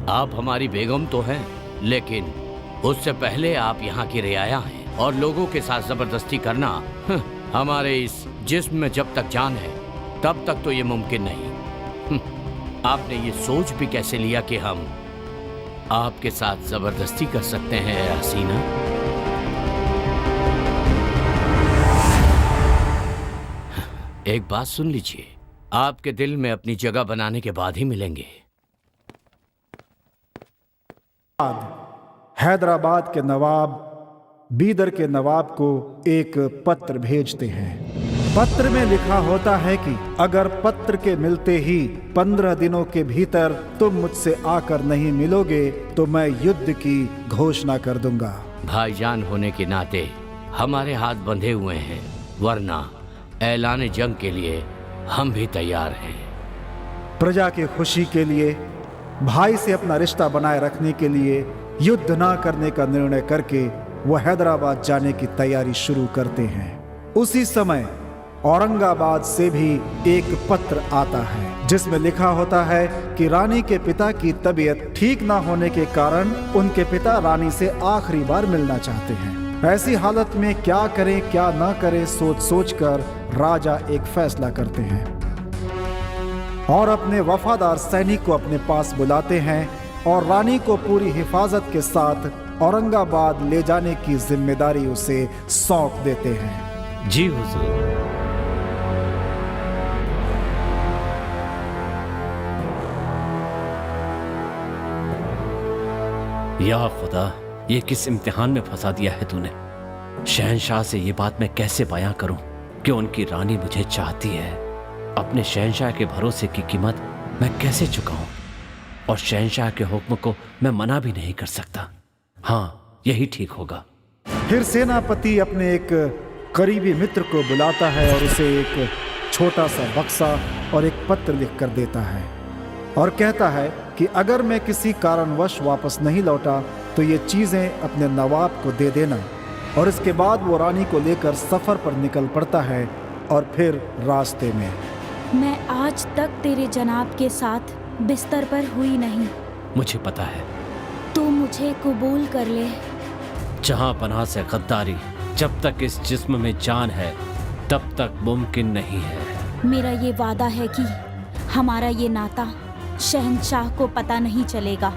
आप हमारी बेगम तो हैं, लेकिन उससे पहले आप यहाँ की रियाया हैं और लोगों के साथ जबरदस्ती करना हमारे इस जिस्म में जब तक जान है तब तक तो ये मुमकिन नहीं। आपने ये सोच भी कैसे लिया कि हम आपके साथ जबरदस्ती कर सकते हैं हसीना? एक बात सुन लीजिए, आपके दिल में अपनी जगह बनाने के बाद ही मिलेंगे। हैदराबाद के नवाब बीदर के नवाब को एक पत्र भेजते हैं। पत्र में लिखा होता है कि अगर पत्र के मिलते ही 15 दिनों के भीतर तुम मुझसे आकर नहीं मिलोगे तो मैं युद्ध की घोषणा कर दूंगा। भाईजान होने के नाते हमारे हाथ बंधे हुए हैं, वरना ऐलान जंग के लिए हम भी तैयार हैं। प्रजा की खुशी के लिए, भाई से अपना रिश्ता बनाए रखने के लिए युद्ध ना करने का निर्णय करके वह हैदराबाद जाने की तैयारी शुरू करते हैं। उसी समय औरंगाबाद से भी एक पत्र आता है जिसमें लिखा होता है कि रानी के पिता की तबीयत ठीक ना होने के कारण उनके पिता रानी से आखिरी बार मिलना चाहते हैं। ऐसी हालत में क्या करें क्या ना करें सोच सोच कर राजा एक फैसला करते हैं। और अपने वफादार सैनिक को अपने पास बुलाते हैं और रानी को पूरी हिफाजत के साथ औरंगाबाद ले जाने की जिम्मेदारी उसे सौंप देते हैं। जी हुजूर। या खुदा, ये किस इम्तिहान में फंसा दिया है तूने। शहंशाह से ये बात मैं कैसे बयां करूं कि उनकी रानी मुझे चाहती है। अपने शहंशाह के भरोसे की कीमत मैं कैसे चुकाऊं, और शहंशाह के हुक्म को मैं मना भी नहीं कर सकता। हाँ, यही ठीक होगा। फिर सेनापति अपने एक करीबी मित्र को बुलाता है और उसे एक छोटा सा बक्सा और एक पत्र लिख कर देता है और कहता है कि अगर मैं किसी कारणवश वापस नहीं लौटा तो ये चीज़ें अपने नवाब को दे देना। और इसके बाद वो रानी को लेकर सफ़र पर निकल पड़ता है और फिर रास्ते में। मैं आज तक तेरे जनाब के साथ बिस्तर पर हुई नहीं। मुझे पता है। तू मुझे कबूल कर ले। जहां पनाह से गद्दारी जब तक इस जिस्म में जान है तब तक मुमकिन नहीं है। मेरा ये वादा है कि हमारा ये नाता शहंशाह को पता नहीं चलेगा।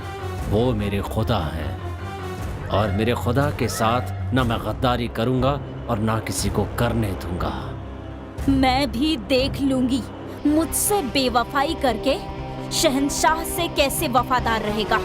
वो मेरे खुदा हैं और मेरे खुदा के साथ न मैं गद्दारी करूंगा और ना किसी को करने दूंगा। मैं भी देख लूंगी मुझसे बेवफाई करके शहंशाह से कैसे वफादार रहेगा।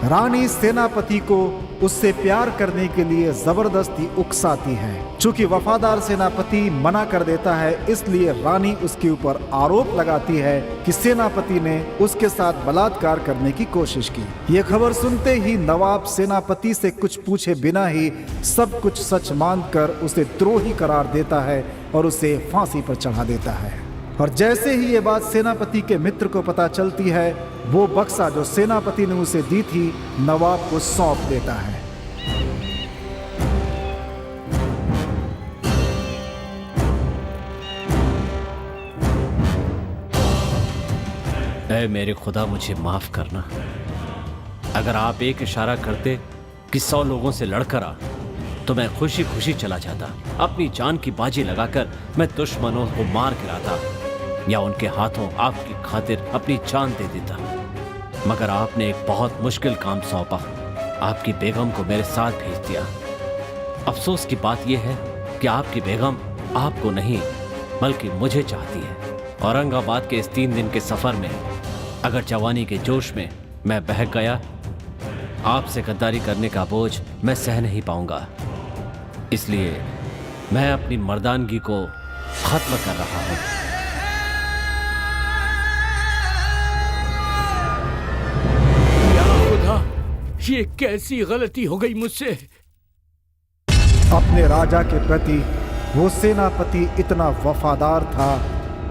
रानी सेनापति को उससे प्यार करने के लिए जबरदस्ती उकसाती है। चूंकि वफादार सेनापति मना कर देता है, इसलिए रानी उसके ऊपर आरोप लगाती है कि सेनापति ने उसके साथ बलात्कार करने की कोशिश की। ये खबर सुनते ही नवाब सेनापति से कुछ पूछे बिना ही सब कुछ सच मानकर उसे द्रोही करार देता है और उसे फांसी पर चढ़ा देता है। और जैसे ही ये बात सेनापति के मित्र को पता चलती है, वो बक्सा जो सेनापति ने उसे दी थी नवाब को सौंप देता है। ऐ मेरे खुदा, मुझे माफ करना। अगर आप एक इशारा करते कि 100 लोगों से लड़कर आ, तो मैं खुशी खुशी चला जाता। अपनी जान की बाजी लगाकर मैं दुश्मनों को मार गिराता या उनके हाथों आपकी खातिर अपनी जान दे देता। मगर आपने एक बहुत मुश्किल काम सौंपा। आपकी बेगम को मेरे साथ भेज दिया। अफसोस की बात यह है कि आपकी बेगम आपको नहीं बल्कि मुझे चाहती है। औरंगाबाद के इस 3 दिन के सफर में अगर जवानी के जोश में मैं बहक गया, आपसे गद्दारी करने का बोझ मैं सह नहीं पाऊंगा। इसलिए मैं अपनी मर्दानगी को खत्म कर रहा हूं। ये कैसी गलती हो गई मुझसे। अपने राजा के प्रति वो सेनापति इतना वफादार था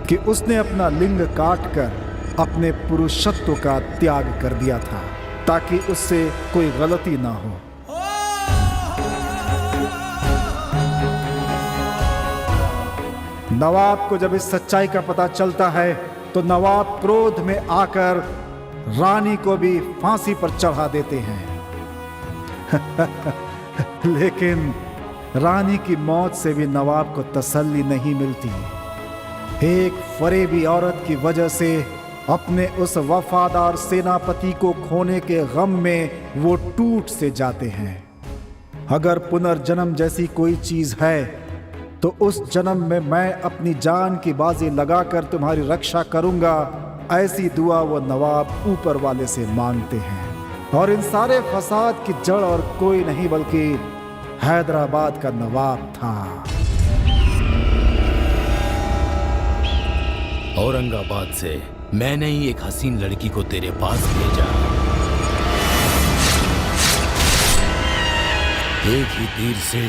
कि उसने अपना लिंग काटकर अपने पुरुषत्व का त्याग कर दिया था ताकि उससे कोई गलती ना हो। नवाब को जब इस सच्चाई का पता चलता है तो नवाब क्रोध में आकर रानी को भी फांसी पर चढ़ा देते हैं। लेकिन रानी की मौत से भी नवाब को तसल्ली नहीं मिलती। एक फरेबी औरत की वजह से अपने उस वफादार सेनापति को खोने के गम में वो टूट से जाते हैं। अगर पुनर्जन्म जैसी कोई चीज है तो उस जन्म में मैं अपनी जान की बाजी लगाकर तुम्हारी रक्षा करूंगा, ऐसी दुआ वो नवाब ऊपर वाले से मांगते हैं। और इन सारे फसाद की जड़ और कोई नहीं बल्कि हैदराबाद का नवाब था। औरंगाबाद से मैंने ही एक हसीन लड़की को तेरे पास भेजा। एक ही तीर से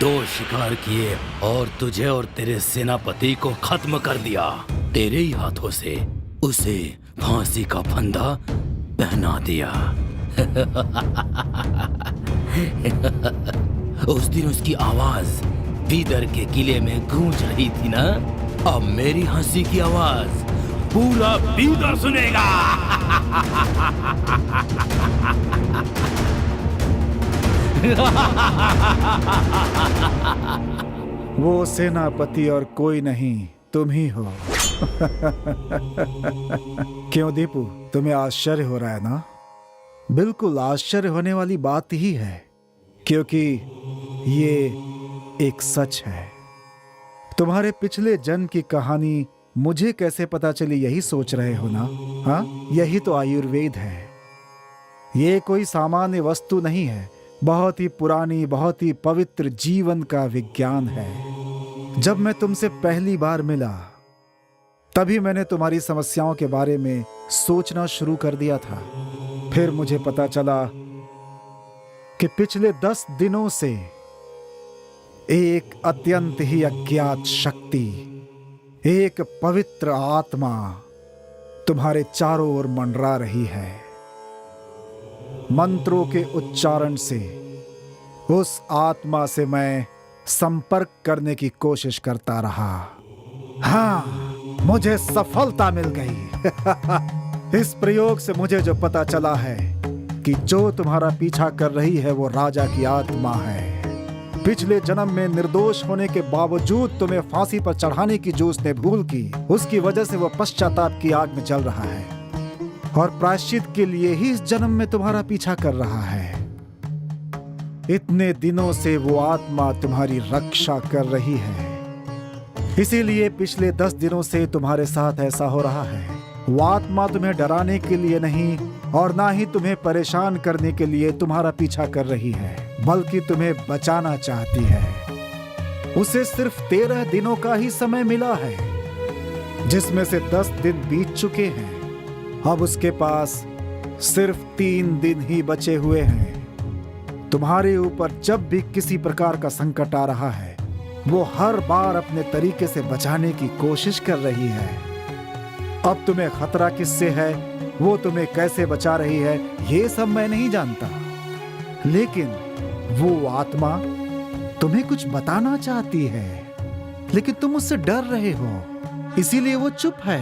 2 शिकार किए और तुझे और तेरे सेनापति को खत्म कर दिया। तेरे ही हाथों से उसे फांसी का फंदा पहना दिया। उस दिन उसकी आवाज बीदर के किले में गूंज रही थी ना, अब मेरी हंसी की आवाज पूरा बीदर सुनेगा। वो सेनापति और कोई नहीं, तुम ही हो। क्यों दीपू, तुम्हें आश्चर्य हो रहा है ना? बिल्कुल आश्चर्य होने वाली बात ही है, क्योंकि ये एक सच है। तुम्हारे पिछले जन्म की कहानी मुझे कैसे पता चली, यही सोच रहे हो ना? हाँ, यही तो आयुर्वेद है। ये कोई सामान्य वस्तु नहीं है, बहुत ही पुरानी, बहुत ही पवित्र जीवन का विज्ञान है। जब मैं तुमसे पहली बार मिला तभी मैंने तुम्हारी समस्याओं के बारे में सोचना शुरू कर दिया था। फिर मुझे पता चला कि पिछले 10 दिनों से एक अत्यंत ही अज्ञात शक्ति, एक पवित्र आत्मा तुम्हारे चारों ओर मंडरा रही है। मंत्रों के उच्चारण से उस आत्मा से मैं संपर्क करने की कोशिश करता रहा। हाँ, मुझे सफलता मिल गई। इस प्रयोग से मुझे जो पता चला है कि जो तुम्हारा पीछा कर रही है वो राजा की आत्मा है। पिछले जन्म में निर्दोष होने के बावजूद तुम्हें फांसी पर चढ़ाने की जो उसने भूल की, उसकी वजह से वो पश्चाताप की आग में जल रहा है और प्रायश्चित के लिए ही इस जन्म में तुम्हारा पीछा कर रहा है। इतने दिनों से वो आत्मा तुम्हारी रक्षा कर रही है, इसीलिए पिछले 10 दिनों से तुम्हारे साथ ऐसा हो रहा है। वो आत्मा तुम्हें डराने के लिए नहीं और ना ही तुम्हें परेशान करने के लिए तुम्हारा पीछा कर रही है, बल्कि तुम्हें बचाना चाहती है। उसे सिर्फ 13 दिनों का ही समय मिला है, जिसमें से 10 दिन बीत चुके हैं। अब उसके पास सिर्फ 3 दिन ही बचे हुए हैं। तुम्हारे ऊपर जब भी किसी प्रकार का संकट आ रहा है, वो हर बार अपने तरीके से बचाने की कोशिश कर रही है। अब तुम्हें खतरा किससे है, वो तुम्हें कैसे बचा रही है, ये सब मैं नहीं जानता, लेकिन वो आत्मा तुम्हें कुछ बताना चाहती है, लेकिन तुम उससे डर रहे हो, इसीलिए वो चुप है।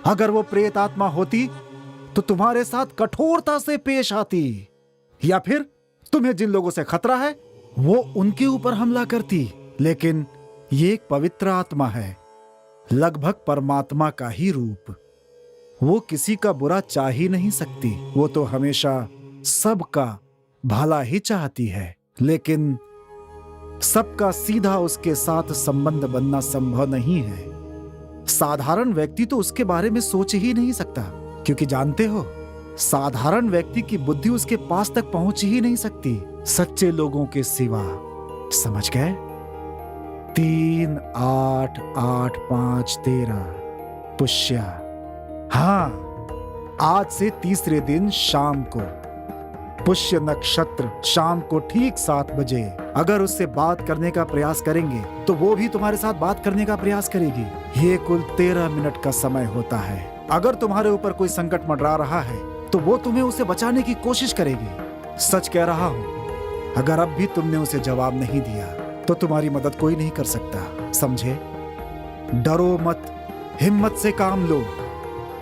अगर वो प्रेत आत्मा होती तो तुम्हारे साथ कठोरता से पेश आती, या फिर तुम्हें जिन लोगों से खतरा है वो उनके ऊपर हमला करती। लेकिन ये एक पवित्र आत्मा है, लगभग परमात्मा का ही रूप। वो किसी का बुरा चाह ही नहीं सकती, वो तो हमेशा सबका भला ही चाहती है, लेकिन सबका सीधा उसके साथ संबंध बनना संभव नहीं है। साधारण व्यक्ति तो उसके बारे में सोच ही नहीं सकता, क्योंकि जानते हो, साधारण व्यक्ति की बुद्धि उसके पास तक पहुंच ही नहीं सकती सच्चे लोगों के सिवा। समझ गए? 3, 8, 8, 5, 13 पुष्य। हाँ, आज से तीसरे दिन शाम को, पुष्य नक्षत्र शाम को ठीक 7 बजे अगर उससे बात करने का प्रयास करेंगे तो वो भी तुम्हारे साथ बात करने का प्रयास करेगी। ये कुल 13 मिनट का समय होता है। अगर तुम्हारे ऊपर कोई संकट मंडरा रहा है तो वो तुम्हें उसे बचाने की कोशिश करेगी। सच कह रहा हूं, अगर अब भी तुमने उसे जवाब नहीं दिया तो तुम्हारी मदद कोई नहीं कर सकता, समझे? डरो मत, हिम्मत से काम लो,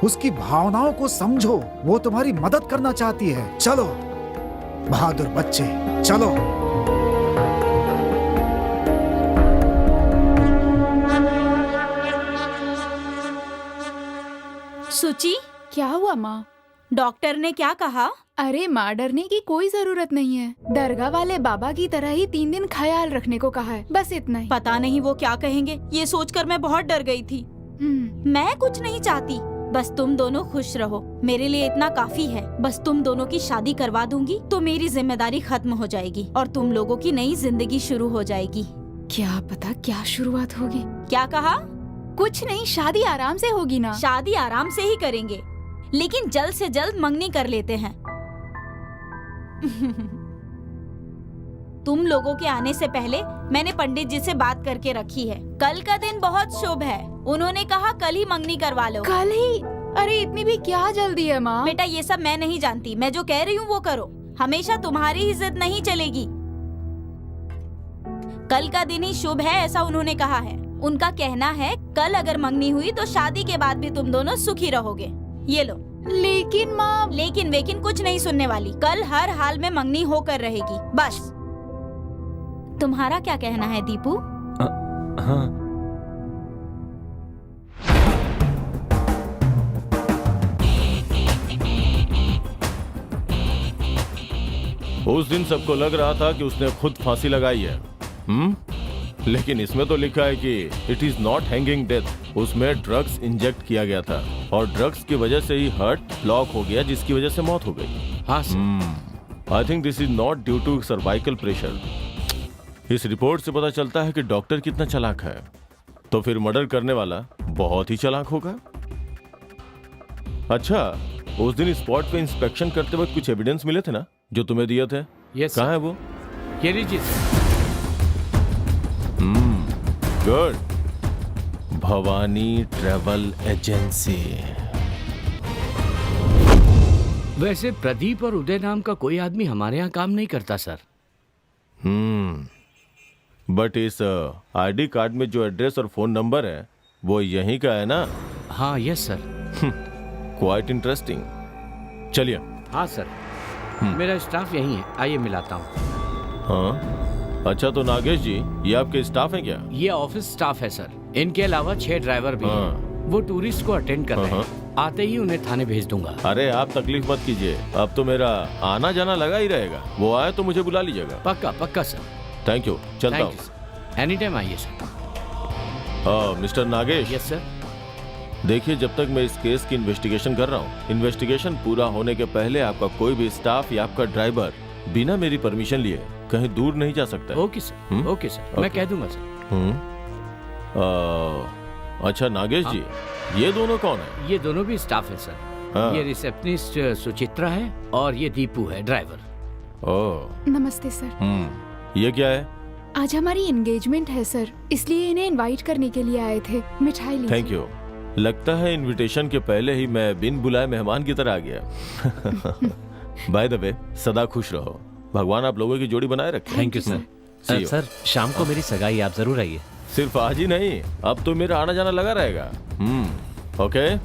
उसकी भावनाओं को समझो, वो तुम्हारी मदद करना चाहती है। चलो बहादुर बच्चे, चलो। सुची, क्या हुआ माँ? डॉक्टर ने क्या कहा? अरे माँ, डरने की कोई जरूरत नहीं है। दरगाह वाले बाबा की तरह ही 3 दिन ख्याल रखने को कहा है, बस इतना ही। पता नहीं वो क्या कहेंगे, ये सोचकर मैं बहुत डर गई थी। मैं कुछ नहीं चाहती, बस तुम दोनों खुश रहो, मेरे लिए इतना काफी है। बस तुम दोनों की शादी करवा दूंगी तो मेरी जिम्मेदारी खत्म हो जाएगी और तुम लोगों की नई जिंदगी शुरू हो जाएगी। क्या पता क्या शुरुआत होगी। क्या कहा? कुछ नहीं, शादी आराम से होगी ना। शादी आराम से ही करेंगे, लेकिन जल्द से जल्द मंगनी कर लेते हैं। तुम लोगों के आने से पहले मैंने पंडित जी से बात करके रखी है। कल का दिन बहुत शुभ है, उन्होंने कहा कल ही मंगनी करवा लो। कल ही? अरे इतनी भी क्या जल्दी है माँ? बेटा ये सब मैं नहीं जानती, मैं जो कह रही हूँ वो करो। हमेशा तुम्हारी ही जिद नहीं चलेगी। कल का दिन ही शुभ है ऐसा उन्होंने कहा है। उनका कहना है कल अगर मंगनी हुई तो शादी के बाद भी तुम दोनों सुखी रहोगे। ये लो। लेकिन माँ, लेकिन वेकिन कुछ नहीं सुनने वाली, कल हर हाल में मंगनी होकर रहेगी, बस। तुम्हारा क्या कहना है दीपू? हाँ। उस दिन सबको लग रहा था कि उसने खुद फांसी लगाई है। लेकिन इसमें तो लिखा है कि it is not hanging death. उसमें ड्रग्स इंजेक्ट किया गया था और ड्रग्स की वजह से ही हार्ट ब्लॉक हो गया, जिसकी वजह से मौत हो गई। हाँ sir. I think this is not due to cervical pressure. इस रिपोर्ट से पता चलता है कि डॉक्टर कितना चालाक है, तो फिर मर्डर करने वाला बहुत ही चालाक होगा। अच्छा, उस दिन स्पॉट पे इंस्पेक्शन करते वक्त कुछ एविडेंस मिले थे ना जो तुम्हें दिए थे? यस। कहाँ है वो? ये लीजिए। गुड। Bhavani travel agency. वैसे प्रदीप और उदय नाम का कोई आदमी हमारे यहाँ काम नहीं करता सर। बट इस आईडी कार्ड में जो एड्रेस और फोन नंबर है वो यहीं का है ना? हाँ यस सर। Quite interesting. चलिए। हाँ सर, मेरा स्टाफ यहीं है, आइए मिलाता हूँ। हाँ अच्छा, तो नागेश जी ये आपके स्टाफ हैं क्या? ये ऑफिस स्टाफ है सर। इनके अलावा 6 ड्राइवर भी हैं। वो टूरिस्ट को अटेंड कर रहे हैं। आते ही उन्हें थाने भेज दूंगा। अरे आप तकलीफ मत कीजिए, अब तो मेरा आना जाना लगा ही रहेगा। वो आए तो मुझे बुला लीजिएगा। पक्का पक्का सर। थैंक यू, चलता हूँ। एनी टाइम आइए sir. Mister Nagesh. Yes sir. देखिए, जब तक मैं इस केस की इन्वेस्टिगेशन कर रहा हूँ, इन्वेस्टिगेशन पूरा होने के पहले आपका कोई भी स्टाफ या आपका ड्राइवर बिना मेरी परमिशन लिए कहीं दूर नहीं जा सकता। Okay sir. ओके सर, मैं कह दूंगा सर। अच्छा नागेश जी, ये दोनों कौन है? ये दोनों भी स्टाफ है सर। ये रिसेप्शनिस्ट सुचित्रा है और ये दीपू है ड्राइवर। ओह नमस्ते सर। ये क्या है? आज हमारी एंगेजमेंट है सर, इसलिए इन्हें इनवाइट करने के लिए आए थे। मिठाई लीजिए। Thank you. लगता है इनविटेशन के पहले ही मैं बिन बुलाए मेहमान की तरह आ गया। बाय द वे, सदा खुश रहो। भगवान आप लोगों की जोड़ी बनाए रखे। Thank you sir. सर शाम को मेरी सगाई, आप जरूर आइए। सिर्फ आज ही नहीं, अब तो मेरा आना जाना लगा रहेगा। Okay,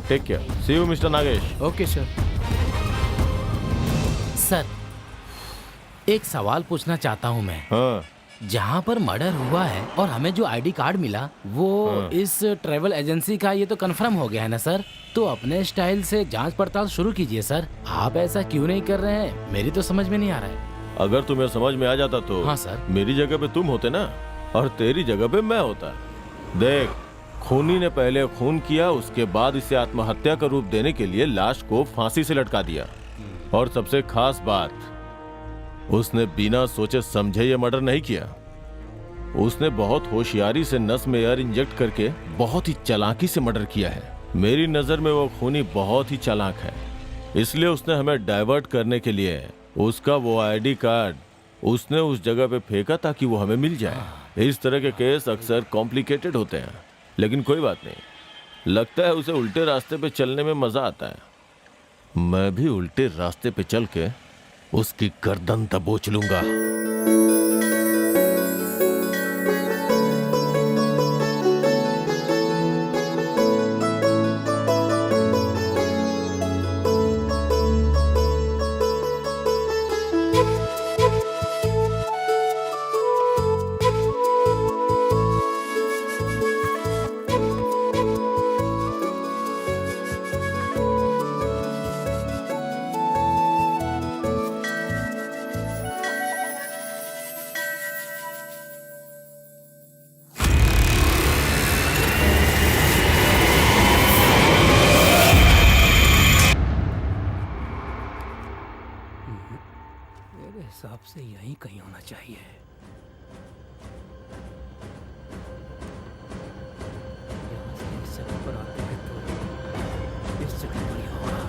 take care. See you mister Nagesh. Okay sir. Sir एक सवाल पूछना चाहता हूँ मैं। हाँ। जहाँ पर मर्डर हुआ है और हमें जो आईडी कार्ड मिला वो इस ट्रैवल एजेंसी का, ये तो कंफर्म हो गया है ना सर? तो अपने स्टाइल से जांच पड़ताल शुरू कीजिए सर। आप ऐसा क्यों नहीं कर रहे हैं? मेरी तो समझ में नहीं आ रहा है। अगर तुम्हें समझ में आ जाता तो हाँ सर। मेरी जगह पे तुम होते ना, और तेरी जगह पे मैं होता। देख, खूनी ने पहले खून किया, उसके बाद इसे आत्महत्या का रूप देने के लिए लाश को फांसी से लटका दिया। और सबसे खास बात, उसने बिना सोचे समझे ये मर्डर नहीं किया। उसने बहुत होशियारी से नस में एयर इंजेक्ट करके बहुत ही चालाकी से मर्डर किया है। मेरी नजर में वो खूनी बहुत ही चालाक है, इसलिए उसने हमें डाइवर्ट करने के लिए उसका वो आईडी कार्ड उसने उस जगह पे फेंका ताकि वो हमें मिल जाए। इस तरह के केस अक्सर कॉम्प्लिकेटेड होते हैं, लेकिन कोई बात नहीं। लगता है उसे उल्टे रास्ते पे चलने में मजा आता है। मैं भी उल्टे रास्ते पे चल के उसकी गर्दन दबोच लूंगा। हिसाब से यहीं कहीं होना चाहिए। यहाँ से इस जगह पर आते हैं तो इस जगह पर ही होगा।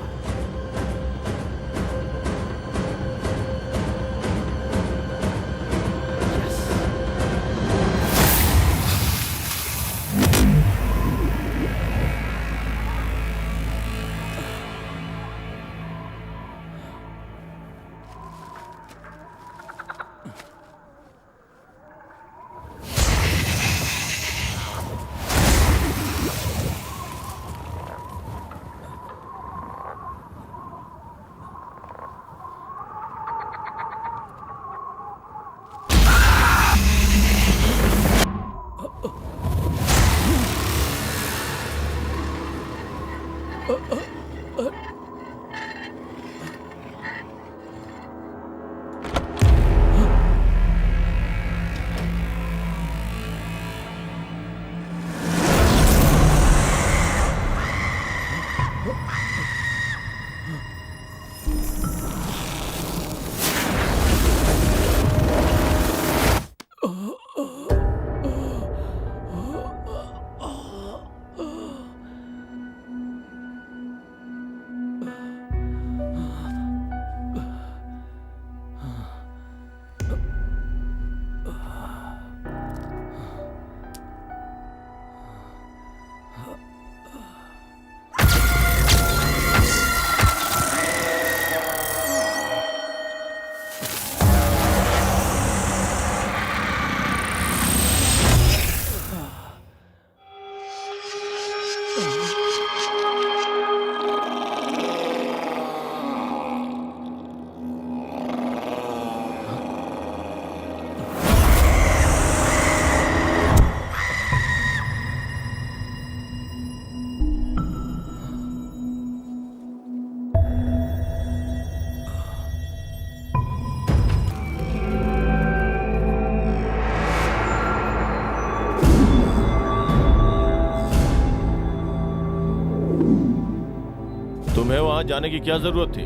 वहां जाने की क्या जरूरत थी?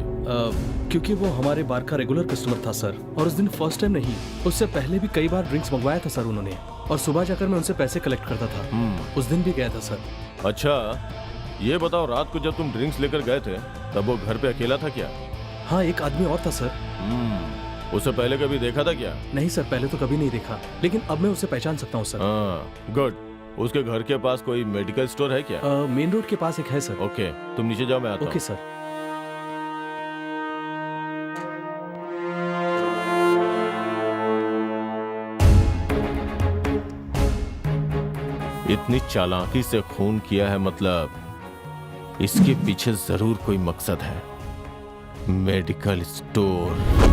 क्योंकि वो हमारे बार का रेगुलर कस्टमर था सर, और उस दिन फर्स्ट टाइम नहीं, उससे पहले भी कई बार ड्रिंक्स मंगवाया था सर उन्होंने, और सुबह जाकर मैं उनसे पैसे कलेक्ट करता था। उस दिन भी गया था सर। अच्छा, ये बताओ, रात को जब तुम ड्रिंक्स लेकर गए थे तब वो घर पे अकेला था क्या? हाँ, एक आदमी और था सर। उसे पहले कभी देखा था क्या? नहीं सर, पहले तो कभी नहीं देखा, लेकिन अब मैं उसे पहचान सकता हूँ सर। हाँ, गुड। उसके घर के पास कोई मेडिकल स्टोर है क्या? मेन रोड के पास एक है सर। ओके, तुम नीचे जाओ, मैं आता हूँ। Okay sir. इतनी चालाकी से खून किया है, मतलब इसके पीछे जरूर कोई मकसद है। Medical store.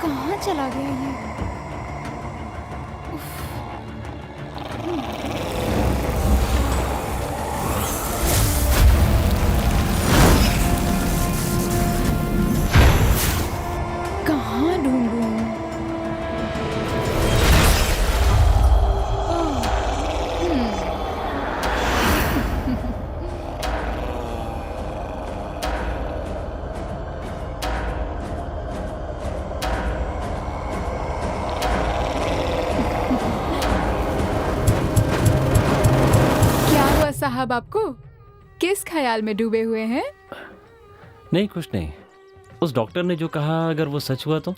कहाँ चला गया ये? कहाँ ढूंढूं? साहब, आपको किस ख्याल में डूबे हुए हैं? नहीं, कुछ नहीं। उस डॉक्टर ने जो कहा, अगर वो सच हुआ तो?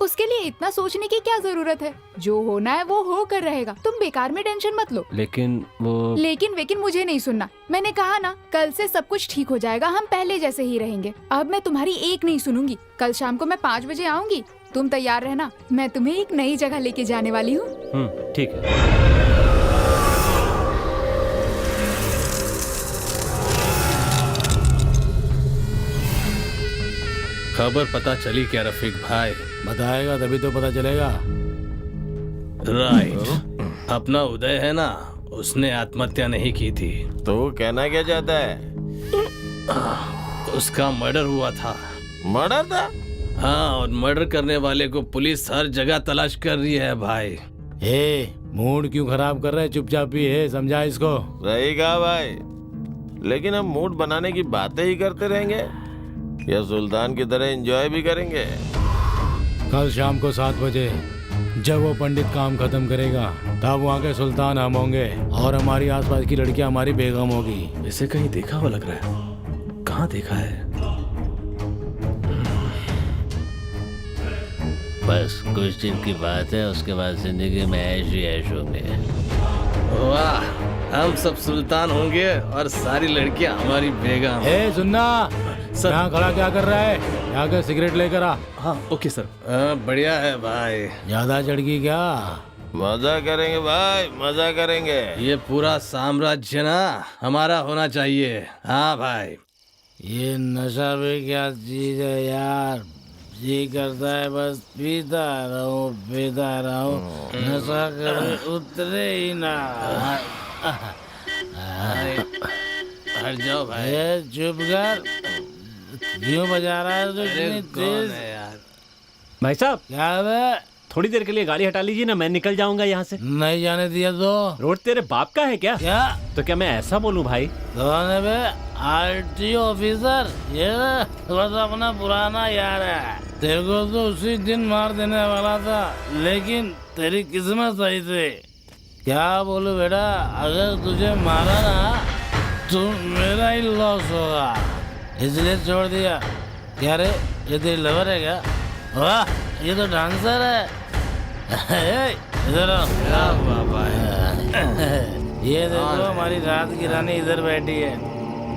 उसके लिए इतना सोचने की क्या जरूरत है? जो होना है वो हो कर रहेगा। तुम बेकार में टेंशन मत लो। लेकिन वो... लेकिन मुझे नहीं सुनना। मैंने कहा ना, कल से सब कुछ ठीक हो जाएगा। हम पहले जैसे ही रहेंगे। अब मैं तुम्हारी एक नहीं सुनूंगी। कल शाम को मैं 5 बजे आऊंगी। तुम तैयार रहना। मैं तुम्हें एक नई जगह लेके जाने वाली हूँ। ठीक है। खबर पता चली क्या रफीक भाई? बताएगा तभी तो पता चलेगा। राइट। अपना उदय है ना, उसने आत्महत्या नहीं की थी। तो कहना क्या चाहता है? उसका मर्डर हुआ था। मर्डर था? हाँ, और मर्डर करने वाले को पुलिस हर जगह तलाश कर रही है भाई। मूड क्यों खराब कर रहे? चुपचाप ही है, समझा इसको। सही कहा भाई, लेकिन हम मूड बनाने की बातें ही करते रहेंगे या सुल्तान की तरह एंजॉय भी करेंगे? कल शाम को 7 बजे जब वो पंडित काम खत्म करेगा, तब वहाँ के सुल्तान हम होंगे और हमारी आसपास की लड़कियां हमारी बेगम होगी। इसे कहीं देखा हुआ लग रहा है। कहाँ देखा है? बस कुछ दिन की बात है, उसके बाद जिंदगी में ऐश ही ऐश होंगे। वाह, हम सब सुल्तान होंगे और सारी लड़कियां हमारी बेगम। सुनना सर, यहाँ खड़ा क्या कर रहा है? यहाँ के सिगरेट लेकर आ। हाँ ओके सर। बढ़िया है भाई। ज्यादा चढ़गी क्या? मजा करेंगे भाई, मजा करेंगे। ये पूरा साम्राज्य ना हमारा होना चाहिए। हाँ भाई। ये नशा भी क्या चीज है यार? जी करता है बस पीता रहूं। नशा कभी उतरे ही ना। हट जाओ भाई। चुप कर। क्यों बजा रहा है तो इतनी तेज? भाई साहब, क्या है? थोड़ी देर के लिए गाड़ी हटा लीजिए ना, मैं निकल जाऊंगा यहाँ से। नहीं जाने दिया तो? रोड तेरे बाप का है क्या? तो क्या मैं ऐसा बोलूं भाई? आरटीओ ऑफिसर, ये बस अपना पुराना यार है। तेरे को तो उसी दिन मार देने वाला था, लेकिन तेरी किस्मत सही थी। क्या बोलूं बेटा, अगर तुझे मारा ना तो मेरा ही लॉस होगा। इसलिए छोड़ दिया। क्या रे, ये तेरी लवर है क्या? वाह, ये तो डांसर है। इधर आओ। क्या बाबा है। ये देखो हमारी रात की रानी इधर बैठी है।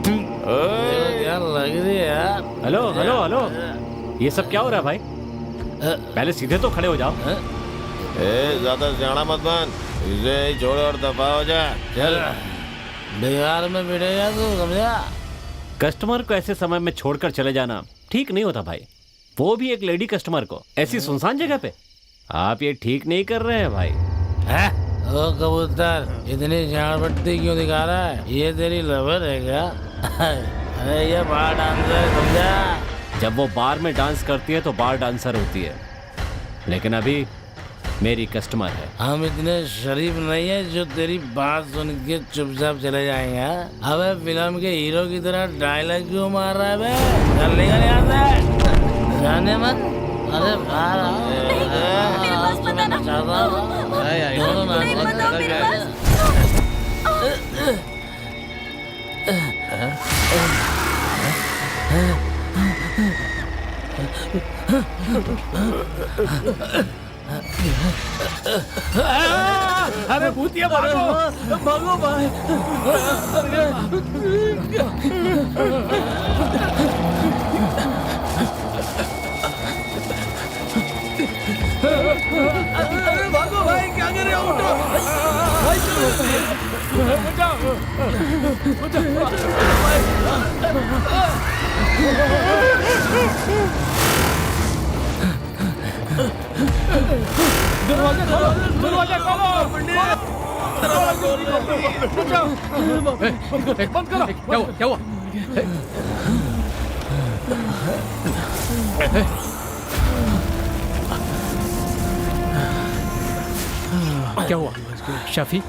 क्या लग रही है यार। हेलो हेलो हेलो, ये सब क्या हो रहा है भाई? पहले सीधे तो खड़े हो जाओ। ज्यादा जाना मत बन, इसे छोड़ और दफा हो जा। चल, बिहार में मिलेगा तू, समझा? कस्टमर को ऐसे समय में छोड़कर चले जाना ठीक नहीं होता भाई, वो भी एक लेडी कस्टमर को ऐसी सुनसान जगह पे। आप ये ठीक नहीं कर रहे हैं भाई। है? ओ कबूतर, इतनी झाड़पट्टी क्यों दिखा रहा है? ये तेरी लवर है क्या? अरे ये बार डांसर है, समझा? जब वो बार में डांस करती है तो बार डांसर होती है, लेकिन अभी मेरी कस्टमर है। हम इतने शरीफ नहीं है जो तेरी बात सुन के चुपचाप चले जाएंगे। अबे फिल्म के हीरो की तरह डायलॉग क्यों मार रहा है बे? चल निकल यहाँ से, जाने मत। अरे बाहर आओ। मेरे पास पता ना। नहीं पता मेरे पास। अरे भूतिया, भागो भागो भाई। अरे भागो भाई, क्या कर रहे हो? उठो भाई, चलो बचाओ दरवाजा खोलो, दरवाजा खोलो, बचाओ। बंद करो। क्या हुआ, क्या हुआ? क्या हुआ? शफी,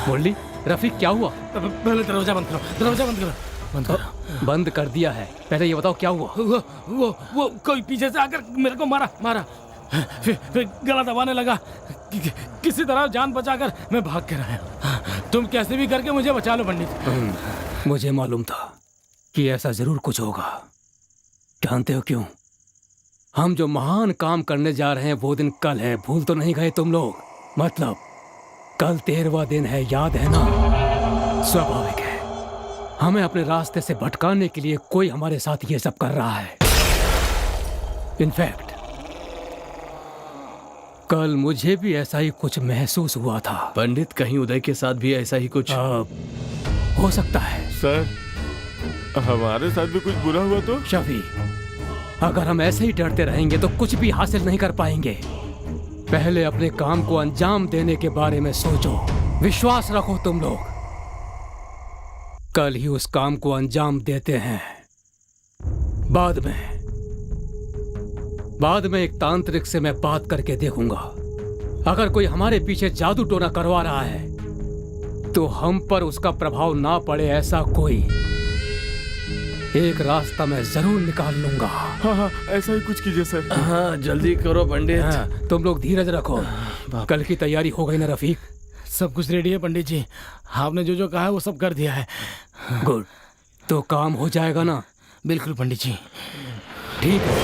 मुरली, रफीक, क्या हुआ? पहले दरवाजा बंद करो, दरवाजा बंद करो। बंद करो। बंद कर दिया है, पहले ये बताओ क्या हुआ? वो कोई पीछे से आकर मेरे को मारा। फिर गला दबाने लगा। किसी तरह जान बचाकर मैं भाग कर आया। तुम कैसे भी करके मुझे बचा लो पंडित। मुझे मालूम था कि ऐसा जरूर कुछ होगा। जानते हो क्यों? हम जो महान काम करने जा रहे हैं वो दिन कल है, भूल तो नहीं गए तुम लोग? मतलब कल 13वां दिन है, याद है ना? स्वाभाविक है, हमें अपने रास्ते से भटकाने के लिए कोई हमारे साथ ये सब कर रहा है। इनफैक्ट कल मुझे भी ऐसा ही कुछ महसूस हुआ था। पंडित, कहीं उदय के साथ भी ऐसा ही कुछ हो सकता है? सर, हमारे साथ भी कुछ बुरा हुआ तो? शफी, अगर हम ऐसे ही डरते रहेंगे तो कुछ भी हासिल नहीं कर पाएंगे। पहले अपने काम को अंजाम देने के बारे में सोचो। विश्वास रखो तुम लोग, कल ही उस काम को अंजाम देते हैं। बाद में एक तांत्रिक से मैं बात करके देखूंगा। अगर कोई हमारे पीछे जादू टोना करवा रहा है तो हम पर उसका प्रभाव ना पड़े, ऐसा कोई एक रास्ता मैं जरूर निकाल लूंगा। हाँ, ऐसा ही कुछ कीजिए सर। हाँ, जल्दी करो पंडित। हाँ, तुम लोग धीरज रखो। कल की तैयारी हो गई ना रफीक? सब कुछ रेडी है पंडित जी, आपने जो जो कहा है वो सब कर दिया है। गुड, तो काम हो जाएगा ना? बिल्कुल पंडित जी। ठीक है।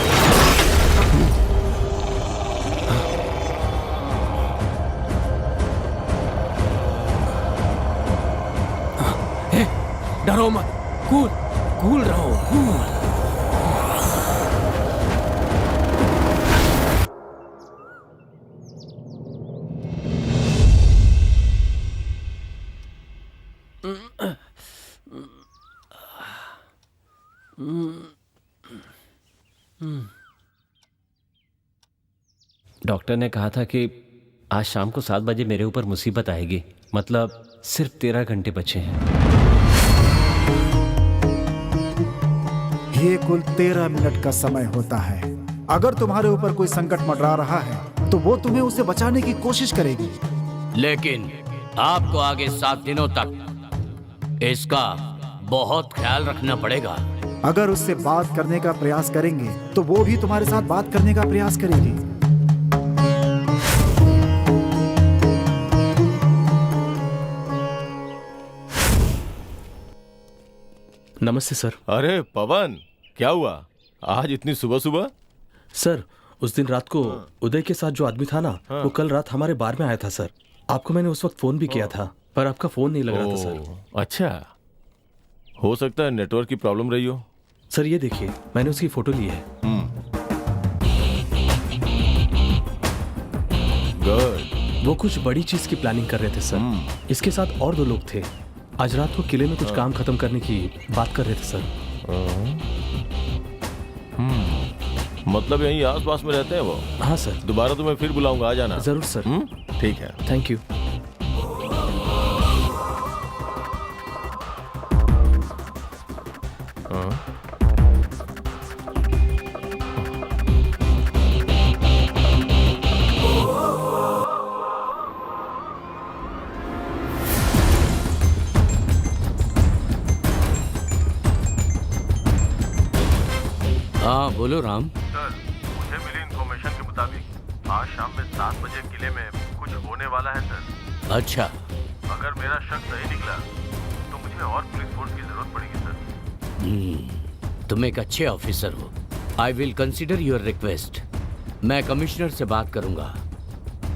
डरो मत, कूल रहो, कूल। डॉक्टर ने कहा था कि आज शाम को 7 बजे मेरे ऊपर मुसीबत आएगी। मतलब सिर्फ 13 घंटे बचे हैं। ये कुल 13 मिनट का समय होता है। अगर तुम्हारे ऊपर कोई संकट मंडरा रहा है तो वो तुम्हें उसे बचाने की कोशिश करेगी, लेकिन आपको आगे 7 दिनों तक इसका बहुत ख्याल रखना पड़ेगा। अगर उससे बात करने का प्रयास करेंगे तो वो भी तुम्हारे साथ बात करने का प्रयास करेगी। नमस्ते सर। अरे पवन, क्या हुआ आज इतनी सुबह सुबह? सर उस दिन रात को उदय के साथ जो आदमी था ना, वो कल रात हमारे बार में आया था सर। आपको मैंने उस वक्त फोन भी किया था, पर आपका फोन नहीं लग रहा था सर। अच्छा, हो सकता है नेटवर्क की प्रॉब्लम रही हो। सर ये देखिए, मैंने उसकी फोटो ली है। गुड। वो कुछ बड़ी चीज की प्लानिंग कर रहे थे सर। इसके साथ और 2 लोग थे। आज रात को किले में कुछ काम खत्म करने की बात कर रहे थे सर। मतलब यहीं आसपास में रहते हैं वो? हाँ सर। दोबारा तो मैं फिर बुलाऊंगा, आ जाना। जरूर सर। ठीक है, थैंक यू। हाँ बोलो राम। सर, मुझे मिली इंफॉर्मेशन के मुताबिक आज शाम में 7 बजे किले में कुछ होने वाला है सर। अच्छा, अगर मेरा शक सही निकला तो मुझे और पुलिस फोर्स की जरूरत पड़ेगी सर। तुम एक अच्छे ऑफिसर हो। I will consider your request. मैं कमिश्नर से बात करूंगा।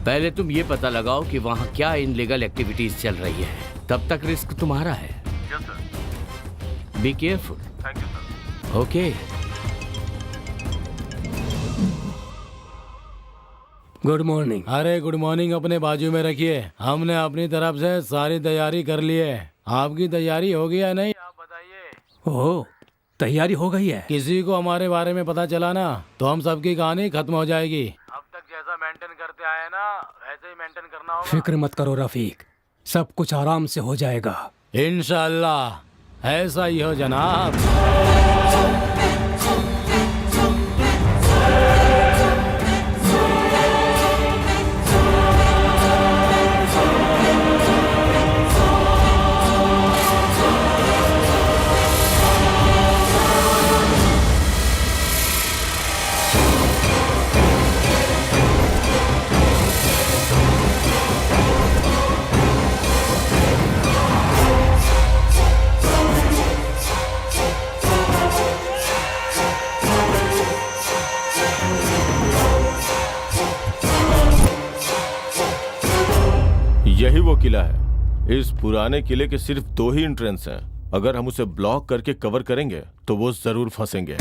पहले तुम ये पता लगाओ कि वहाँ क्या इनलीगल एक्टिविटीज चल रही है, तब तक रिस्क तुम्हारा है। Yes sir. Be careful. Thank you sir. Okay. Good morning. अरे गुड मॉर्निंग अपने बाजू में रखिए। हमने अपनी तरफ से सारी तैयारी कर ली है। आपकी तैयारी हो गई है नहीं? आप बताइए। ओह, तैयारी हो गई है। किसी को हमारे बारे में पता चला ना तो हम सबकी कहानी खत्म हो जाएगी। अब तक जैसा मेंटेन करते आए ना वैसे ही मेंटेन करना होगा। फिक्र मत करो रफीक, सब कुछ आराम से हो जाएगा। इंशाअल्लाह ऐसा ही हो जनाब। यही वो किला है। इस पुराने किले के सिर्फ 2 ही एंट्रेंस हैं। अगर हम उसे ब्लॉक करके कवर करेंगे तो वो जरूर फंसेंगे। थक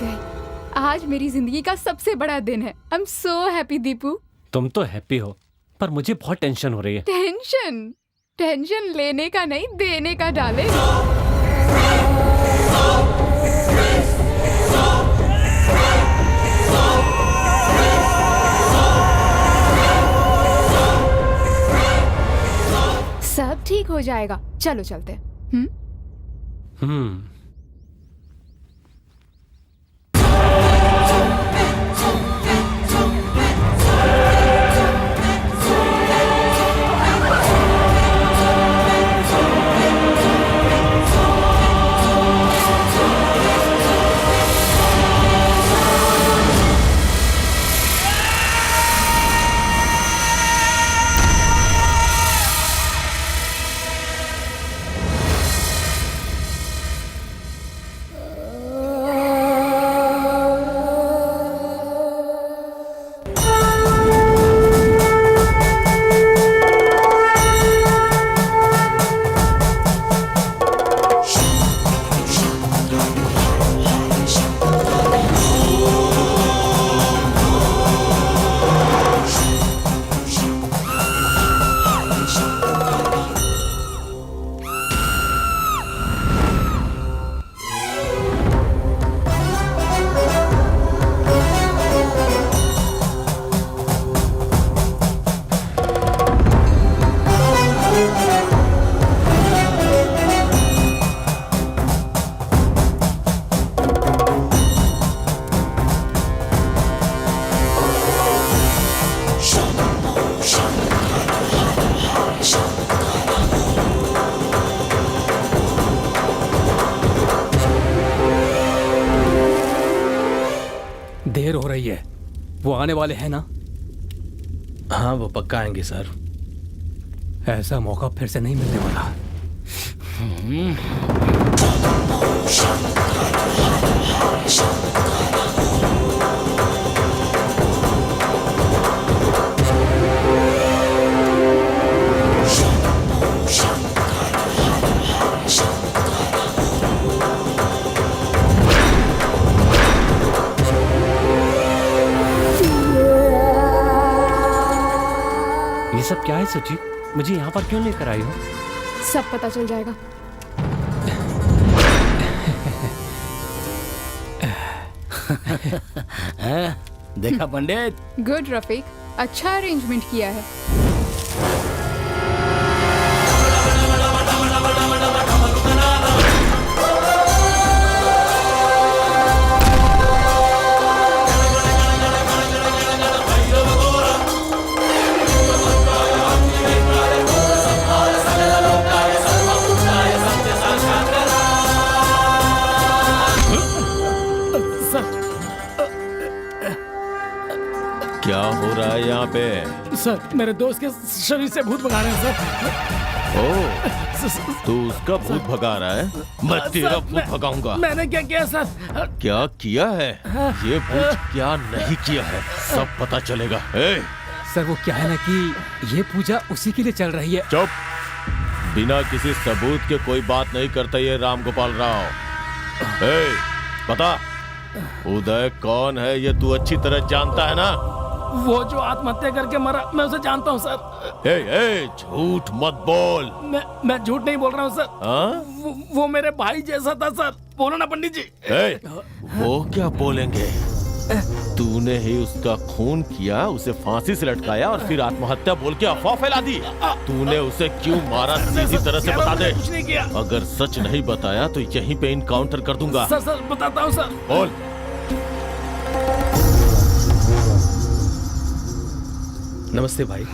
गई। आज मेरी जिंदगी का सबसे बड़ा दिन है। I am so happy Deepu. तुम तो हैप्पी हो, पर मुझे बहुत टेंशन हो रही है। टेंशन? टेंशन लेने का नहीं, देने का डाले। सब ठीक हो जाएगा। चलो चलते हैं। चाहिए। वो आने वाले हैं ना? हाँ वो पक्का आएंगे सर। ऐसा मौका फिर से नहीं मिलने वाला। ये सब क्या है सची? मुझे यहाँ पर क्यों लेकर आई हो? सब पता चल जाएगा। देखा पंडित? गुड रफीक, अच्छा अरेंजमेंट किया है। क्या हो रहा है यहाँ पे? सर मेरे दोस्त के शरीर से भूत भगा रहे हैं सर। ओ, तू उसका भूत भगा रहा है? मैं तेरा भूत भगाऊंगा। मैंने क्या किया सर? क्या किया है? ये भूत क्या नहीं किया है सब पता चलेगा। सर वो क्या है ना कि ये पूजा उसी के लिए चल रही है। चुप! बिना किसी सबूत के कोई बात नहीं करता ये राम गोपाल राव। पता उदय कौन है ये तू अच्छी तरह जानता है ना? वो जो आत्महत्या करके मरा, मैं उसे जानता हूँ सर। झूठ मत बोल। मैं झूठ नहीं बोल रहा हूँ सर। वो मेरे भाई जैसा था सर। बोलो ना पंडित जी। वो क्या बोलेंगे? तूने ही उसका खून किया, उसे फांसी से लटकाया और फिर आत्महत्या बोल के अफवाह फैला दी। तूने उसे क्यों मारा सीधी तरह से बता दे। कुछ नहीं किया। अगर सच नहीं बताया तो यहीं पे इनकाउंटर कर दूंगा। सर बताता हूँ सर। बोल। नमस्ते भाई।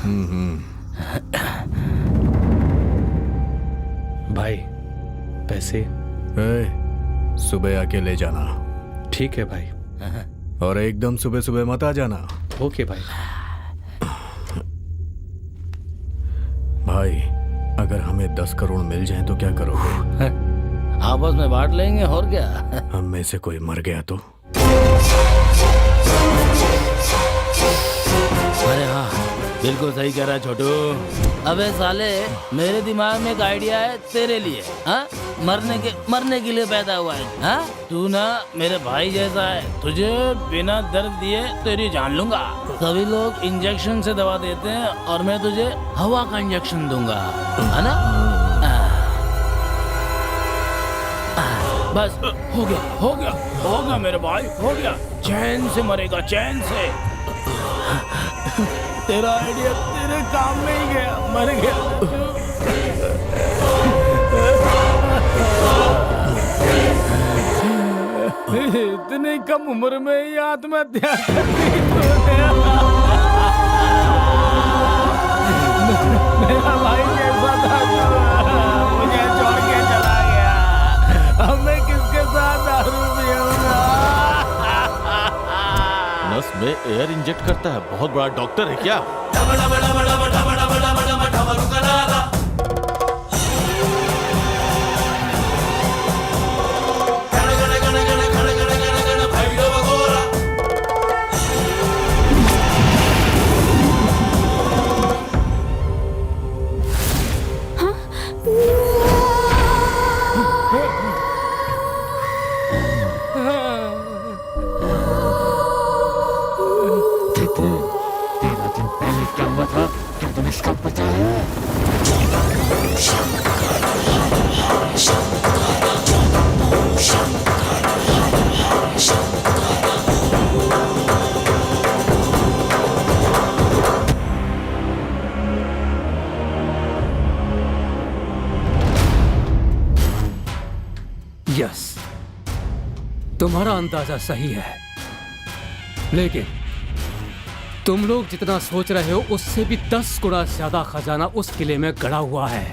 भाई पैसे सुबह आके ले जाना। ठीक है भाई। और एकदम सुबह सुबह मत आ जाना। ओके भाई। भाई अगर हमें 10 करोड़ मिल जाए तो क्या करोगे? आपस में बांट लेंगे और क्या। हम में से कोई मर गया तो? अरे हाँ बिल्कुल सही कह रहा है छोटू। अबे साले मेरे दिमाग में एक आइडिया है तेरे लिए। हाँ मरने के लिए पैदा हुआ है। हाँ तू ना मेरे भाई जैसा है, तुझे बिना दर्द दिए तेरी जान लूंगा। सभी लोग इंजेक्शन से दवा देते हैं और मैं तुझे हवा का इंजेक्शन दूंगा, है ना? बस हो गया मेरे भाई, हो गया। चैन से मरेगा, चैन से। तेरा आइडिया तेरे काम में ही गया, मर गया। इतनी कम उम्र में ही आत्महत्या कर दी तूने। मेरा भाई कैसा था, मुझे छोड़ के चला गया। अब मैं किसके साथ दारू पीऊंगा? नस में एयर इंजेक्ट करता है, बहुत बड़ा डॉक्टर है क्या? यस, तुम्हारा अंदाजा सही है, लेकिन तुम लोग जितना सोच रहे हो उससे भी 10 गुना ज्यादा खजाना उस किले में गड़ा हुआ है।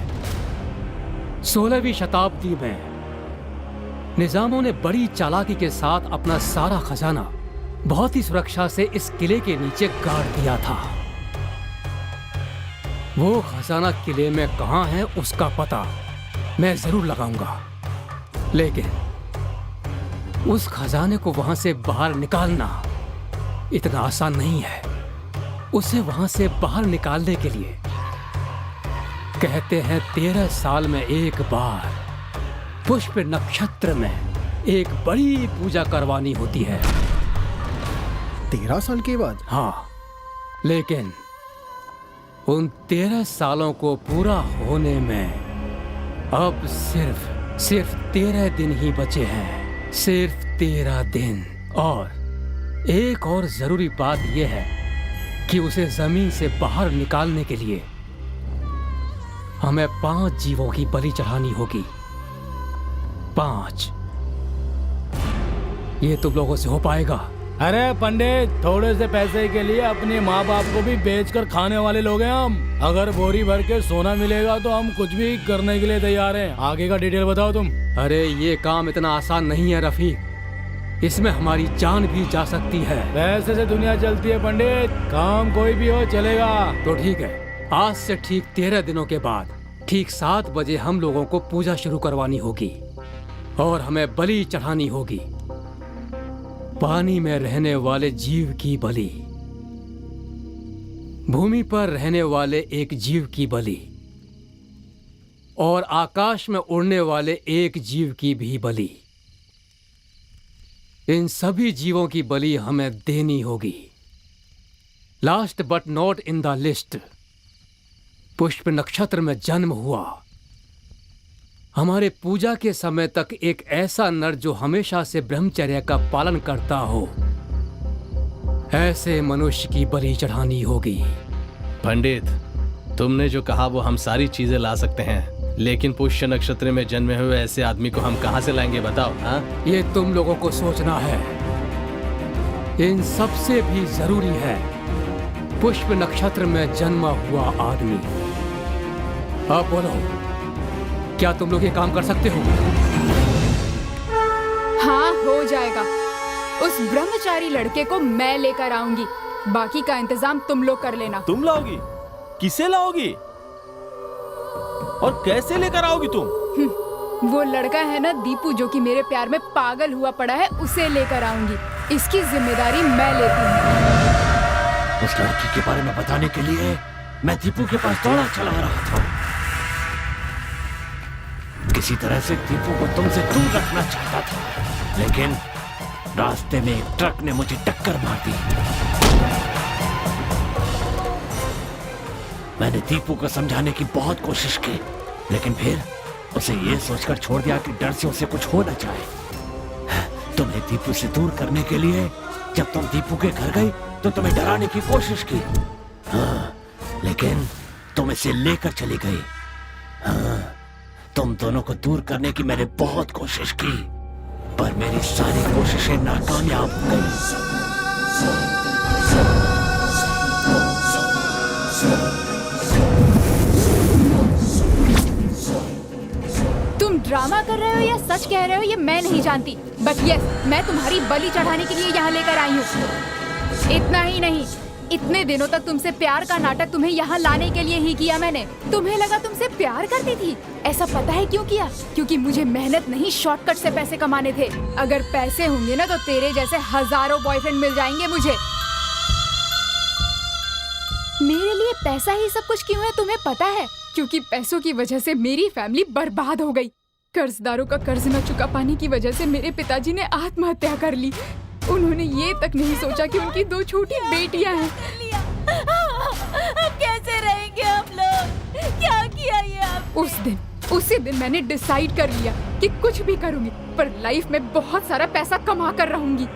16वीं शताब्दी में निजामों ने बड़ी चालाकी के साथ अपना सारा खजाना बहुत ही सुरक्षा से इस किले के नीचे गाड़ दिया था। वो खजाना किले में कहाँ है उसका पता मैं जरूर लगाऊंगा, लेकिन उस खजाने को वहां से बाहर निकालना इतना आसान नहीं है। उसे वहां से बाहर निकालने के लिए कहते हैं 13 साल में एक बार पुष्प नक्षत्र में एक बड़ी पूजा करवानी होती है। 13 साल के बाद? हाँ, लेकिन उन 13 सालों को पूरा होने में अब सिर्फ 13 दिन ही बचे हैं। सिर्फ 13 दिन। और एक और जरूरी बात यह है कि उसे जमीन से बाहर निकालने के लिए हमें 5 जीवों की बलि चढ़ानी होगी। 5। ये तुम लोगों से हो पाएगा? अरे पंडित, थोड़े से पैसे के लिए अपने माँ बाप को भी बेचकर खाने वाले लोग हैं हम। अगर बोरी भर के सोना मिलेगा तो हम कुछ भी करने के लिए तैयार हैं। आगे का डिटेल बताओ तुम। अरे ये काम इतना आसान नहीं है रफीक, इसमें हमारी जान भी जा सकती है। पैसे से दुनिया चलती है पंडित, काम कोई भी हो चलेगा। तो ठीक है, आज से ठीक 13 दिनों के बाद ठीक 7 बजे हम लोगों को पूजा शुरू करवानी होगी और हमें बलि चढ़ानी होगी। पानी में रहने वाले जीव की बलि, भूमि पर रहने वाले एक जीव की बलि और आकाश में उड़ने वाले एक जीव की भी बलि। इन सभी जीवों की बलि हमें देनी होगी। Last but not in the list, पुष्प नक्षत्र में जन्म हुआ। हमारे पूजा के समय तक एक ऐसा नर जो हमेशा से ब्रह्मचर्य का पालन करता हो, ऐसे मनुष्य की बलि चढ़ानी होगी। पंडित, तुमने जो कहा वो हम सारी चीजें ला सकते हैं, लेकिन पुष्य नक्षत्र में जन्मे हुए ऐसे आदमी को हम कहां से लाएंगे बताओ? हाँ, ये तुम लोगों को सोचना है। इन सबसे भी जरूरी है पुष्प नक्षत्र में जन्मा हुआ आदमी। अब बोलो, क्या तुम लोग ये काम कर सकते हो? हाँ, हो जाएगा। उस ब्रह्मचारी लड़के को मैं लेकर आऊंगी, बाकी का इंतजाम तुम लोग कर लेना। तुम लाओगी? किसे लाओगी और कैसे लेकर आओगी तुम? वो लड़का है ना दीपू, जो कि मेरे प्यार में पागल हुआ पड़ा है, उसे लेकर आऊंगी। इसकी जिम्मेदारी मैं लेती हूँ। उस लड़की के बारे में बताने के लिए मैं दीपू के पास दौड़ा चला रहा था। किसी तरह से दीपू को तुमसे दूर रखना चाहता था, लेकिन रास्ते में एक ट्रक ने मुझे टक्कर मार दी। मैंने दीपू को समझाने की बहुत कोशिश की, लेकिन फिर उसे ये सोचकर छोड़ दिया कि डर से उसे कुछ हो न जाए। तुमने दीपू से दूर करने के लिए जब तुम दीपू के घर गई तो तुम्हें डराने की कोशिश की। हाँ, लेकिन तुम इसे लेकर चली गई। हाँ, तुम दोनों को दूर करने की मैंने बहुत कोशिश की, पर मेरी सारी कोशिशें नाकामयाब हो गई। तुम ड्रामा कर रहे हो या सच कह रहे हो ये मैं नहीं जानती, बट यस, मैं तुम्हारी बलि चढ़ाने के लिए यहाँ लेकर आई हूँ। इतना ही नहीं, इतने दिनों तक तुमसे प्यार का नाटक तुम्हें यहाँ लाने के लिए ही किया मैंने। तुम्हें लगा तुमसे प्यार करती थी। ऐसा पता है क्यों किया? क्योंकि मुझे मेहनत नहीं, शॉर्टकट से पैसे कमाने थे। अगर पैसे होंगे ना तो तेरे जैसे हजारों बॉयफ्रेंड मिल जाएंगे मुझे। मेरे लिए पैसा ही सब कुछ क्यों है तुम्हें पता है? क्योंकि पैसों की वजह से मेरी फैमिली बर्बाद हो गई। कर्जदारों का कर्ज न चुका पाने की वजह से मेरे पिताजी ने आत्महत्या कर ली। उन्होंने ये तक नहीं सोचा कि उनकी 2 छोटी बेटियां हैं। अब कैसे रहेंगे हम लोग? क्या किया ये आपने? उसी दिन मैंने डिसाइड कर लिया कि कुछ भी करूंगी, पर लाइफ में बहुत सारा पैसा कमा कर रहूंगी।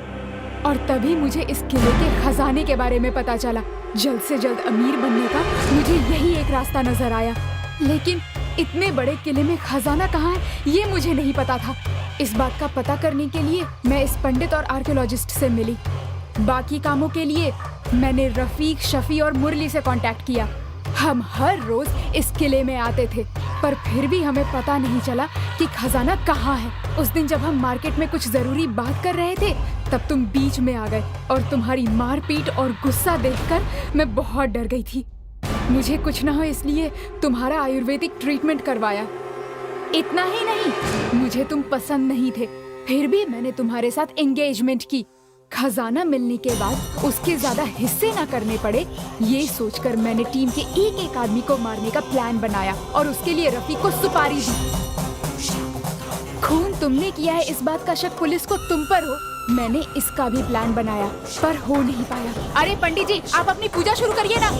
और तभी मुझे इस किले के खजाने के बारे में पता चला। जल्द से जल्द अमीर बनने का मुझे यही एक रास्ता नजर आया, लेकिन इतने बड़े किले में खजाना कहाँ है ये मुझे नहीं पता था। इस बात का पता करने के लिए मैं इस पंडित और आर्कियोलॉजिस्ट से मिली। बाकी कामों के लिए मैंने रफीक, शफी और मुरली से कांटेक्ट किया। हम हर रोज इस किले में आते थे, पर फिर भी हमें पता नहीं चला कि खजाना कहाँ है। उस दिन जब हम मार्केट में कुछ जरूरी बात कर रहे थे, तब तुम बीच में आ गए और तुम्हारी मारपीट और गुस्सा देखकर मैं बहुत डर गई थी। मुझे कुछ ना हो इसलिए तुम्हारा आयुर्वेदिक ट्रीटमेंट करवाया। इतना ही नहीं, मुझे तुम पसंद नहीं थे, फिर भी मैंने तुम्हारे साथ एंगेजमेंट की। खजाना मिलने के बाद उसके ज्यादा हिस्से ना करने पड़े, ये सोचकर मैंने टीम के एक एक आदमी को मारने का प्लान बनाया और उसके लिए रफीक को सुपारी दी। खून तुमने किया है इस बात का शक पुलिस को तुम पर हो। मैंने इसका भी प्लान बनाया पर हो नहीं पाया। अरे पंडित जी, आप अपनी पूजा शुरू करिए ना।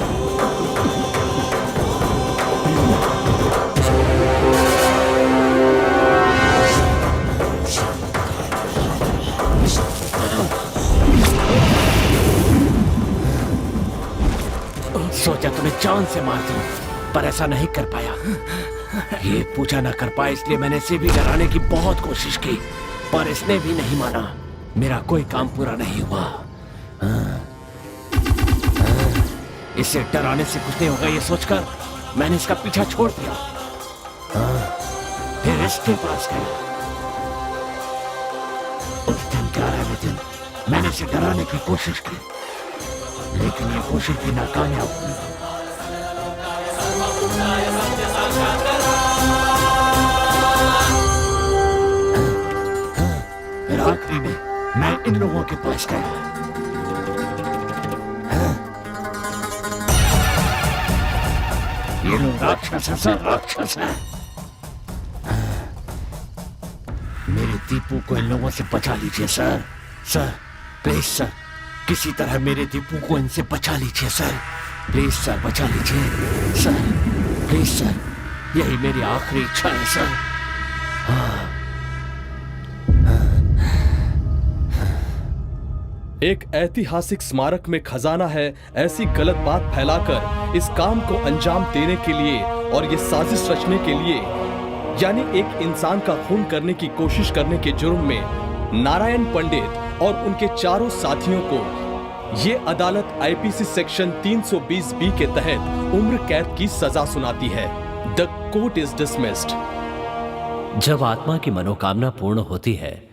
सोचा तुम्हें जान से मार दूं, पर ऐसा नहीं कर पाया। ये पूजा न कर पाया, इसलिए मैंने इसे भी डराने की बहुत कोशिश की, पर इसने भी नहीं माना। मेरा कोई काम पूरा नहीं हुआ। इसे डराने से कुछ नहीं होगा, ये सोचकर मैंने इसका पीछा छोड़ दिया। फिर इसके पास गया। उस दिन 11वें दिन मैंने इसे डराने की कोशिश की, लेकिन ये कोशिश भी नाकामयाब हुई। फिर आखिरी में मैं इन लोगों के पास गया। ये लोग राक्षस है सर, राक्षस है। मेरे दीपू को इन लोगों से बचा लीजिए सर। सर प्लीज सर, किसी तरह मेरे दीपू को इनसे बचा लीजिए सर। प्लीज सर, बचा लीजिए सर, प्लीज सर, यही मेरी आखिरी इच्छा है सर। एक ऐतिहासिक स्मारक में खजाना है, ऐसी गलत बात फैलाकर इस काम को अंजाम देने के लिए और ये साजिश रचने के लिए, यानी एक इंसान का खून करने की कोशिश करने के जुर्म में नारायण पंडित और उनके चारों साथियों को ये अदालत आईपीसी सेक्शन 320 बी के तहत उम्र कैद की सजा सुनाती है। The court is dismissed. जब आत्मा की मनोकामना पूर्ण होती है